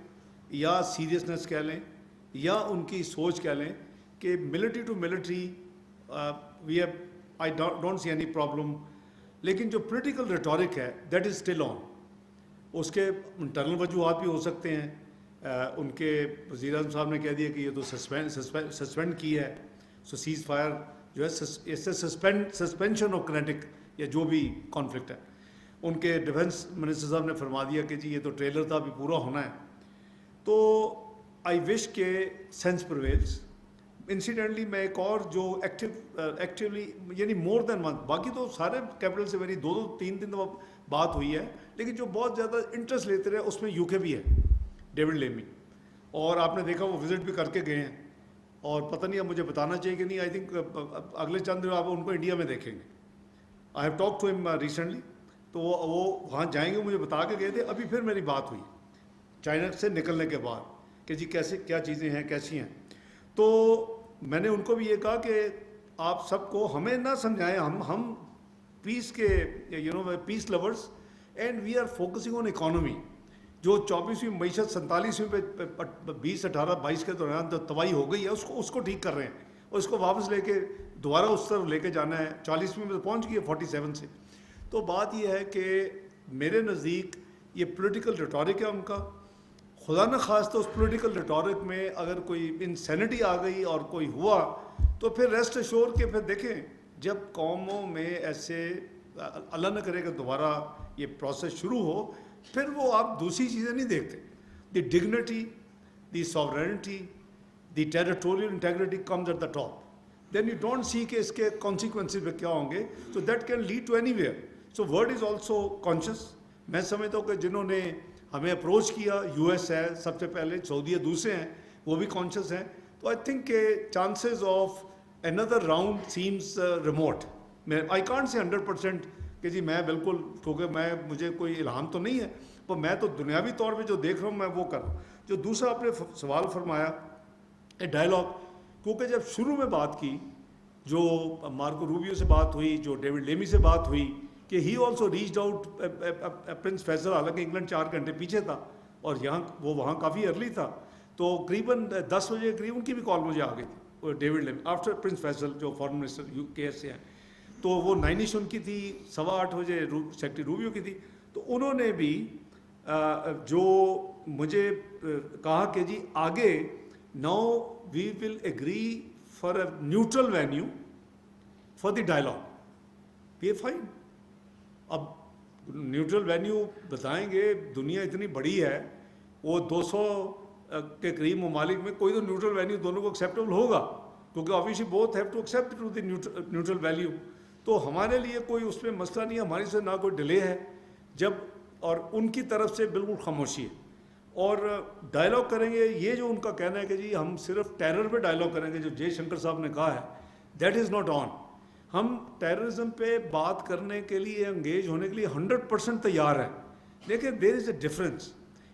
یا سیریسنس کہہ لیں یا ان کی سوچ کہہ لیں کہ military to military we have, I don't see any problem. لیکن جو پولیٹیکل ریٹورک ہے دیٹ از اسٹل آن. اس کے انٹرنل وجوہات بھی ہو سکتے ہیں. ان کے وزیر اعظم صاحب نے کہہ دیا کہ یہ تو سسپینڈ کی ہے, سو سیز فائر جو ہے سسپینشن آف کینیٹک یا جو بھی کانفلکٹ ہے. ان کے ڈیفنس منسٹر صاحب نے فرما دیا کہ جی یہ تو ٹریلر تھا, ابھی پورا ہونا ہے. تو آئی وش کہ سینس پرویلز. انسیڈنٹلی میں ایک اور جو ایکٹیولی یعنی مور دین ون, باقی تو سارے کیپٹل سے میری 2-3 دن بات ہوئی ہے, لیکن جو بہت زیادہ انٹرسٹ لیتے رہے اس میں یو کے بھی ہے, ڈیوڈ لیمی, اور آپ نے دیکھا وہ وزٹ بھی کر کے گئے ہیں, اور پتہ نہیں اب مجھے بتانا چاہیے کہ نہیں, آئی تھنک اگلے چند دنوں آپ ان کو انڈیا میں دیکھیں گے. آئی ہیو ٹاک ٹو ہم ریسنٹلی, تو وہ وہاں جائیں گے, مجھے بتا کے گئے تھے. ابھی پھر میری بات ہوئی چائنا سے نکلنے کے بعد کہ جی کیسے کیا چیزیں ہیں, کیسی ہیں. تو میں نے ان کو بھی یہ کہا کہ آپ سب کو ہمیں نہ سمجھائیں, ہم پیس کے peace lovers, and we are focusing on economy. جو 24ویں معیشت 47ویں پہ 2018-22 کے دوران جو تباہی ہو گئی ہے اس کو ٹھیک کر رہے ہیں, اور اس کو واپس لے کے دوبارہ اس طرف لے کے جانا ہے. 40ویں میں پہنچ گئی ہے 47 سے. تو بات یہ ہے کہ میرے نزدیک یہ پولیٹیکل ریٹورک ہے ان کا. خدا نہ خواستہ اس پولیٹیکل ریٹورک میں اگر کوئی انسینٹی آ گئی اور کوئی ہوا, تو پھر ریسٹ ایشور کے پھر دیکھیں جب قوموں میں ایسے اللہ نہ کرے کہ دوبارہ یہ پروسیس شروع ہو, پھر وہ آپ دوسری چیزیں نہیں دیکھتے. The dignity, the sovereignty, the territorial integrity comes at the top. Then you don't see کہ اس کے کانسیکوینسز کیا ہوں گے. So that can lead to anywhere. So world is also conscious. میں سمجھتا ہوں کہ جنہوں نے ہمیں اپروچ کیا, یو ایس ہے سب سے پہلے, سعودیہ دوسرے ہیں, وہ بھی کانشیس ہیں. تو آئی تھنک کہ chances of another round seems remote. I can't say 100% کہ جی میں بالکل, کیونکہ مجھے کوئی الہام تو نہیں ہے, پر میں تو دنیاوی طور پہ جو دیکھ رہا ہوں میں وہ کر رہا ہوں. جو دوسرا آپ نے سوال فرمایا ڈائلاگ, کیونکہ جب شروع میں بات کی, جو مارکو روبیو سے بات ہوئی, جو ڈیوڈ لیمی سے بات ہوئی کہ he also reached out prince Faisal, حالانکہ انگلینڈ 4 گھنٹے پیچھے تھا اور وہ وہاں کافی ارلی تھا, تو قریباً 10 بجے قریب ان کی بھی کال مجھے آ گئی تھی. ڈیوڈ لیمی آفٹر پرنس فیصل جو فارن منسٹر یو کے سے ہیں, تو وہ 9 ان کی تھی, 8:15 بجے سیکرٹری روبیو کی تھی. تو انہوں نے بھی جو مجھے کہا کہ جی آگے now we will agree for a neutral venue for the dialogue. یہ فائن. اب نیوٹرل وینیو بتائیں گے, دنیا اتنی بڑی ہے, وہ 200 کے قریب ممالک میں کوئی تو نیوٹرل وینیو دونوں کو ایکسیپٹیبل ہوگا, کیونکہ obviously both have to accept to the neutral value. تو ہمارے لیے کوئی اس میں مسئلہ نہیں ہے, ہماری سے نہ کوئی ڈیلے ہے جب, اور ان کی طرف سے بالکل خاموشی ہے. اور ڈائلاگ کریں گے, یہ جو ان کا کہنا ہے کہ جی ہم صرف ٹیرر پہ ڈائلاگ کریں گے, جو جے شنکر صاحب نے کہا ہے, دیٹ از ناٹ آن. ہم ٹیررزم پہ بات کرنے کے لیے, انگیج ہونے کے لیے 100% تیار ہیں. دیکھیں دیر از اے ڈفرینس.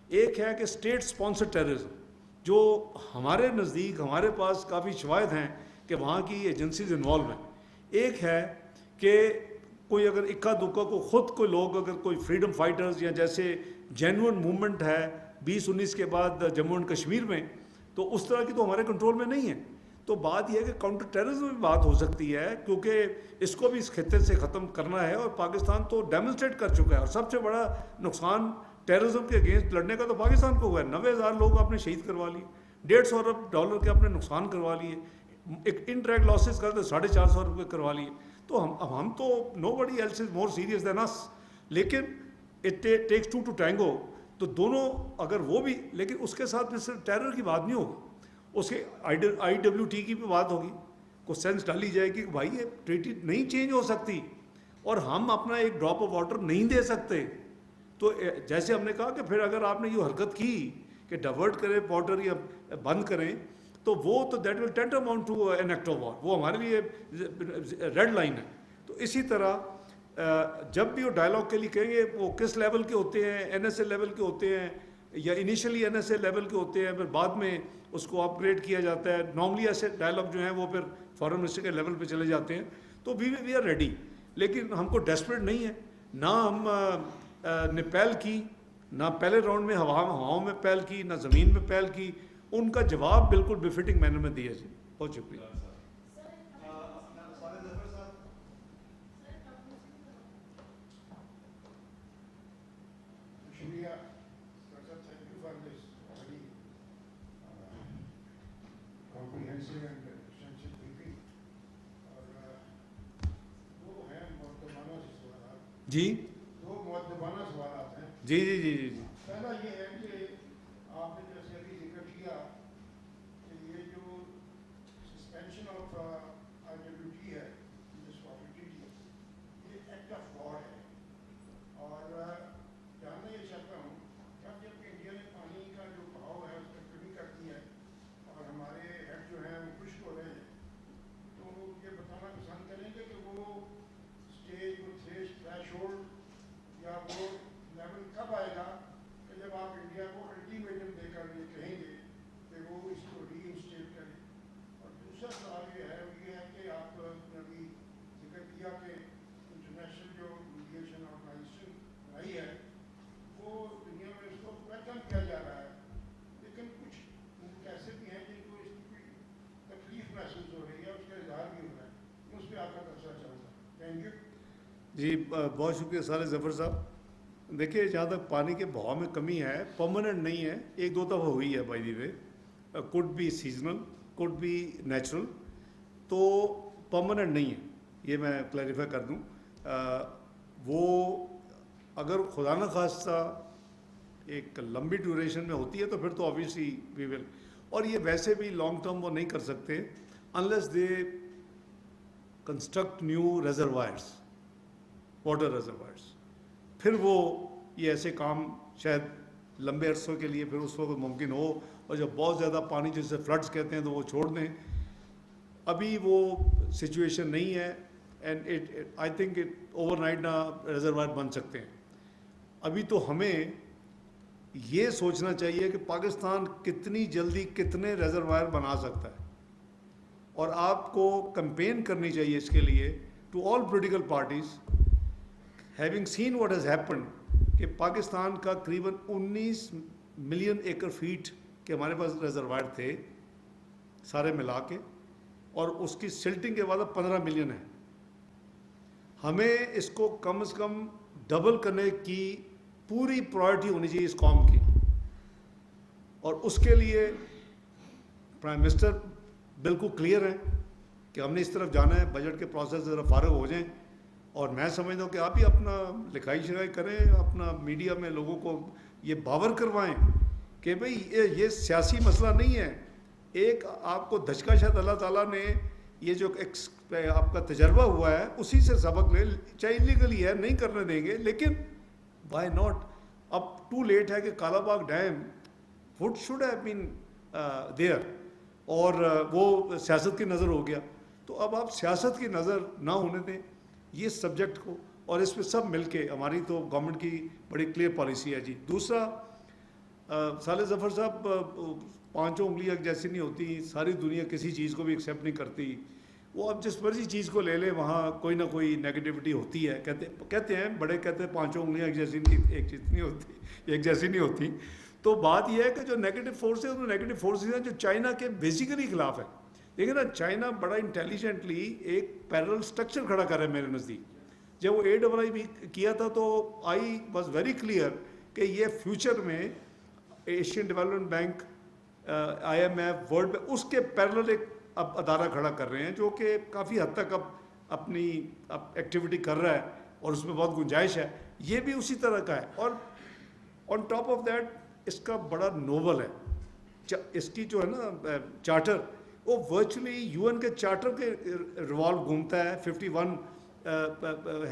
ایک ہے کہ اسٹیٹ اسپانسر ٹیررزم, جو ہمارے نزدیک ہمارے پاس کافی شواہد ہیں کہ وہاں کی ایجنسیز انوالو ہیں. ایک ہے کہ کوئی اگر اکا دکا کو خود کوئی لوگ, اگر کوئی فریڈم فائٹرز یا جیسے جینون موومنٹ ہے 2019 کے بعد جموں اینڈ کشمیر میں, تو اس طرح کی تو ہمارے کنٹرول میں نہیں ہے. تو بات یہ ہے کہ کاؤنٹر ٹیررزم میں بات ہو سکتی ہے, کیونکہ اس کو بھی اس خطے سے ختم کرنا ہے, اور پاکستان تو ڈیمونسٹریٹ کر چکا ہے. اور سب سے بڑا نقصان ٹیررزم کے اگینسٹ لڑنے کا تو پاکستان کو ہوا ہے. 90,000 لوگ آپ نے شہید کروا لیے, $150 ارب کے آپ نے نقصان کروا لیے. ایک انڈائریکٹ لاسز کرتے 450 روپے کروا لیے. تو ہم تو نو بڈی ایلس از مور سیریس دین اس. لیکن it takes to to tango. تو دونوں اگر وہ بھی, لیکن اس کے ساتھ پھر صرف ٹیرر کی بات نہیں ہوگی, اس کے IWT کی بھی بات ہوگی. کو سینس ڈالی جائے گی کہ بھائی یہ ٹریٹی نہیں چینج ہو سکتی اور ہم اپنا ایک ڈراپ آف واٹر نہیں دے سکتے. تو جیسے ہم نے کہا کہ پھر اگر آپ نے یہ حرکت کی کہ ڈائیورٹ کریں واٹر یا بند کریں, تو وہ تو that will tantamount to an act of war. وہ ہمارے لیے ریڈ لائن ہے. تو اسی طرح جب بھی وہ ڈائلاگ کے لیے کہیں گے وہ کس لیول کے ہوتے ہیں, NSA لیول کے ہوتے ہیں یا انیشلی NSA لیول کے ہوتے ہیں, پھر بعد میں اس کو اپ گریڈ کیا جاتا ہے. نارملی ایسے ڈائلاگ جو ہیں وہ پھر فارن منسٹر کے لیول پہ چلے جاتے ہیں. تو وی آر ریڈی. لیکن ہم کو ڈیسپریٹ نہیں ہے, نہ ہم نے پہل کی, نہ پہلے راؤنڈ میں ہواؤں میں پہل کی, نہ زمین میں پہل کی. ان کا جواب بالکل بفٹنگ مینر میں دیا جی. بہت شکریہ. شکریہ ڈاکٹر صاحب, thank you for this very comprehensive and extensive briefing. اور دو ہیں مؤدبانہ سوالات. جی دو مؤدبانہ سوالات ہیں. جی جی جی جی. پہلا یہ ہے کہ آپ نے جیسے ابھی ذکر کیا کہ یہ جو سسپینشن آف IWT ہے, جس کو یہ ایکٹ آف وار ہے. اور جاننا یہ چاہتا ہوں کہ اب جب انڈیا نے پانی کا جو بہاؤ ہے اس میں کمی کر دی ہے اور ہمارے ہیڈ جو ہیں وہ خشک ہو رہے ہیں, تو یہ بتانا پسند کریں گے کہ وہ اسٹیج, وہ تھریش ہولڈ یا وہ لیول کب آئے گا کہ جب آپ انڈیا کو الٹیمیٹم دے کر یہ کہیں گے کہ وہ اس کو ری انسٹیٹ کرے. اور دوسرا سوال یہ ہے کہ آپ نے ابھی ذکر کیا کہ انٹرنیشنل جو میڈیشن آرگنائزیشن بنائی ہے وہ دنیا میں اس کو ویلکم کیا جا رہا ہے, لیکن کچھ ملک ایسے بھی ہیں جن کو اس کی تکلیف محسوس ہو رہی ہے, اس کا اظہار بھی ہو رہا ہے. اس پہ آپ کا تبصرہ چاہوں گا. Thank you. جی بہت شکریہ سارے ظفر صاحب. دیکھیے جہاں تک پانی کے بہاؤ میں کمی ہے, پرماننٹ نہیں ہے, ایک دو دفعہ ہوئی ہے by the way, could be seasonal, could be natural, تو پرماننٹ نہیں ہے. یہ میں کلیریفائی کر دوں. وہ اگر خدا نخواستہ ایک لمبی ڈیوریشن میں ہوتی ہے تو پھر تو آبویسلی وی ول, اور یہ ویسے بھی لانگ ٹرم وہ نہیں کر سکتے unless they construct new ریزروائرس, water ریزروائرس. پھر وہ یہ ایسے کام شاید لمبے عرصوں کے لیے پھر اس وقت ممکن ہو, اور جب بہت زیادہ پانی جسے فلڈس کہتے ہیں تو وہ چھوڑ دیں. ابھی وہ سچویشن نہیں ہے, and I think over night نہ ریزروائر بن سکتے ہیں. ابھی تو ہمیں یہ سوچنا چاہیے کہ پاکستان کتنی جلدی کتنے ریزروائر بنا سکتا ہے, اور آپ کو کمپین کرنی چاہیے اس کے لیے to all political parties, having seen what has happened, کہ پاکستان کا قریباً 19 ملین ایکڑ فیٹ کے ہمارے پاس ریزروائر تھے سارے ملا کے, اور اس کی سلٹنگ کے بعد 15 ملین ہے. ہمیں اس کو کم از کم ڈبل کرنے کی پوری پرائرٹی ہونی چاہیے اس قوم کی, اور اس کے لیے پرائم منسٹر بالکل کلیئر ہے کہ ہم نے اس طرف جانا ہے. بجٹ کے پروسیس ذرا فارغ ہو جائیں, اور میں سمجھتا ہوں کہ آپ ہی اپنا لکھائی شکائی کریں, اپنا میڈیا میں لوگوں کو یہ باور کروائیں کہ بھئی یہ سیاسی مسئلہ نہیں ہے. ایک آپ کو دھچکا شاید اللہ تعالیٰ نے یہ جو آپ کا تجربہ ہوا ہے اسی سے سبق لے, چاہے انلیگلی ہے نہیں کرنے دیں گے, لیکن وائی ناٹ. اب ٹو لیٹ ہے کہ Kalabagh dam would should have been there, اور وہ سیاست کی نظر ہو گیا. تو اب آپ سیاست کی نظر نہ ہونے دیں یہ سبجیکٹ کو, اور اس پہ سب مل کے, ہماری تو گورنمنٹ کی بڑی کلیئر پالیسی ہے. جی دوسرا, صالح ظفر صاحب, پانچوں انگلیاں جیسی نہیں ہوتی, ساری دنیا کسی چیز کو بھی ایکسیپٹ نہیں کرتی. وہ اب جس مرضی چیز کو لے لیں وہاں کوئی نہ کوئی نیگیٹیوٹی ہوتی ہے. کہتے ہیں بڑے کہتے ہیں پانچوں انگلیاں ایک جیسی نہیں ہوتی, ایک جیسی نہیں ہوتی. تو بات یہ ہے کہ جو نیگیٹو فورس ہے, وہ نیگیٹو فورسز ہیں جو چائنا کے بیسیکلی خلاف ہے. دیکھیں نا, چائنا بڑا انٹیلیجنٹلی ایک پیرل سٹرکچر کھڑا کر رہا ہے میرے نزدیک. جب وہ AII بھی کیا تھا تو آئی واز ویری کلیئر کہ یہ فیوچر میں Asian Development Bank, IMF, World Bank, اس کے پیرل ایک اب ادارہ کھڑا کر رہے ہیں جو کہ کافی حد تک اب اپنی ایکٹیویٹی کر رہا ہے اور اس میں بہت گنجائش ہے. یہ بھی اسی طرح کا ہے. اور آن ٹاپ آف دیٹ اس کا بڑا نوبل ہے. اس کی جو ہے نا چارٹر وہ ورچولی یو این کے چارٹر کے ریوالو گھومتا ہے. 51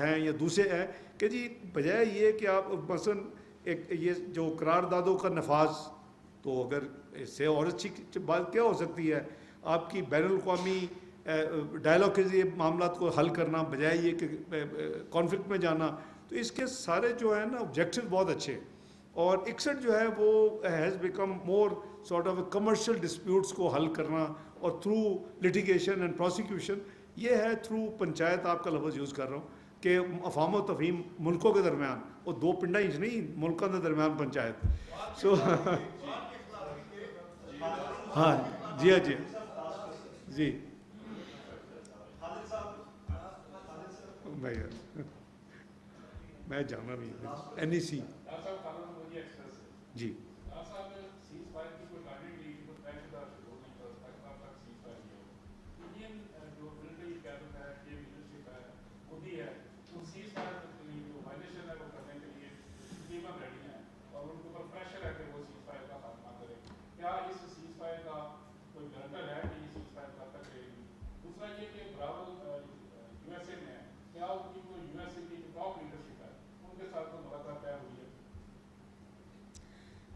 ہیں یا دوسرے ہیں کہ جی بجائے یہ کہ آپ مثلاً ایک یہ جو قراردادوں کا نفاذ, تو اگر اس سے اور اچھی بات کیا ہو سکتی ہے, آپ کی بین الاقوامی ڈائلاگ کے ذریعے معاملات کو حل کرنا بجائے یہ کہ کانفلکٹ میں جانا. تو اس کے سارے جو ہے نا آبجیکٹو بہت اچھے. اور 61 جو ہے وہ has become more sort of a commercial disputes کو حل کرنا اور تھرو لٹیگیشن اینڈ پروسیکیوشن. یہ ہے تھرو پنچایت, آپ کا لفظ یوز کر رہا ہوں کہ افہام و تفہیم ملکوں کے درمیان, وہ دو پنڈا ہی نہیں ملکوں کے درمیان پنچایت. سو ہاں جی ہاں جی جی میں جانا بھی این ای سی جی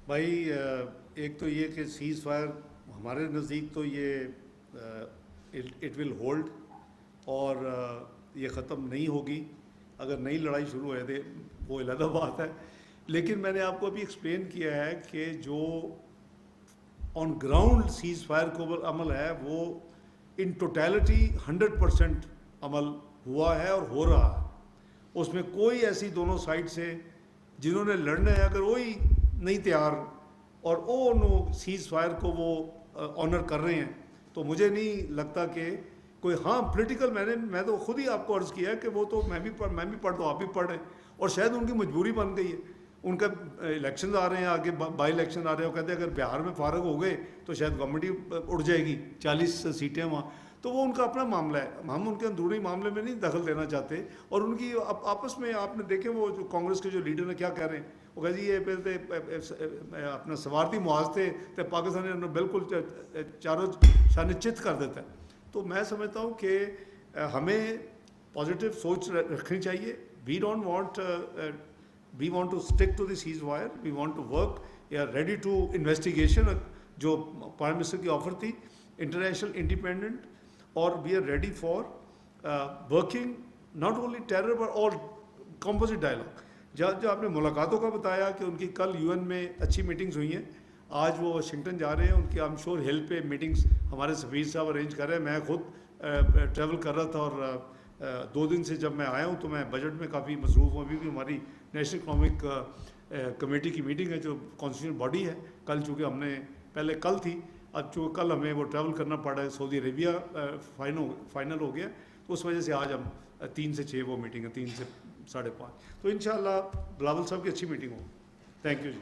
بھائی, ایک تو یہ کہ سیز فائر ہمارے نزدیک تو یہ اٹ ول ہولڈ اور یہ ختم نہیں ہوگی. اگر نئی لڑائی شروع ہے وہ علیحدہ بات ہے. لیکن میں نے آپ کو ابھی ایکسپلین کیا ہے کہ جو آن گراؤنڈ سیز فائر کو عمل ہے وہ ان ٹوٹیلٹی 100% عمل ہوا ہے اور ہو رہا ہے. اس میں کوئی ایسی دونوں سائڈ سے جنہوں نے لڑنا ہے اگر وہی نہیں تیار اور وہ سیز فائر کو وہ آنر کر رہے ہیں, تو مجھے نہیں لگتا کہ کوئی, ہاں پولیٹیکل میں تو خود ہی آپ کو عرض کیا کہ وہ تو میں بھی پڑھ دو, آپ بھی پڑھ رہے ہیں, اور شاید ان کی مجبوری بن گئی ہے. ان کا الیکشنز آ رہے ہیں, آگے بائی الیکشن آ رہے ہیں, وہ کہتے ہیں اگر بہار میں فارغ ہو گئے تو شاید گورنمنٹ ہی اڑ جائے گی, 40 سیٹیں وہاں. تو وہ ان کا اپنا معاملہ ہے, ہم ان کے اندرونی معاملے میں نہیں دخل دینا چاہتے. اور ان کی آپس میں آپ نے دیکھے وہ جو کانگریس کے جو لیڈر ہیں کیا کہہ رہے ہیں, وہ کہہ جی یہ پہلے اپنا سوارتی محاذ تھے تو پاکستان بالکل چاروں شانے چت کر دیتا ہے. تو میں سمجھتا ہوں کہ ہمیں پازیٹیو سوچ رکھنی چاہیے. We want to stick to the ceasefire, we want to work, we are ready to investigation جو پرائم منسٹر کی آفر تھی انٹرنیشنل انڈیپینڈنٹ, اور we are ready for working not only terror but all composite dialogue. جو آپ نے ملاقاتوں کا بتایا کہ ان کی کل یو این میں اچھی میٹنگز ہوئی ہیں, آج وہ واشنگٹن جا رہے ہیں, ان کی آئی ایم شیور ہل پہ میٹنگز ہمارے سفیر صاحب ارینج کر رہے ہیں. میں خود ٹریول کر رہا تھا اور 2 دن سے جب میں آیا ہوں تو میں بجٹ میں کافی مصروف ہوں. ابھی بھی ہماری نیشنل اکنامک کمیٹی کی میٹنگ ہے جو کانسٹیٹیوشن باڈی ہے. کل چونکہ ہم نے پہلے کل تھی, اب چونکہ کل ہمیں وہ ٹریول کرنا پڑا ہے, سعودی عربیہ فائنل ہو گیا, تو اس وجہ سے آج ہم 3 سے 6 وہ میٹنگ ہے, 3 سے 5:30. تو انشاءاللہ بلاول صاحب کی اچھی میٹنگ ہو. Thank you G.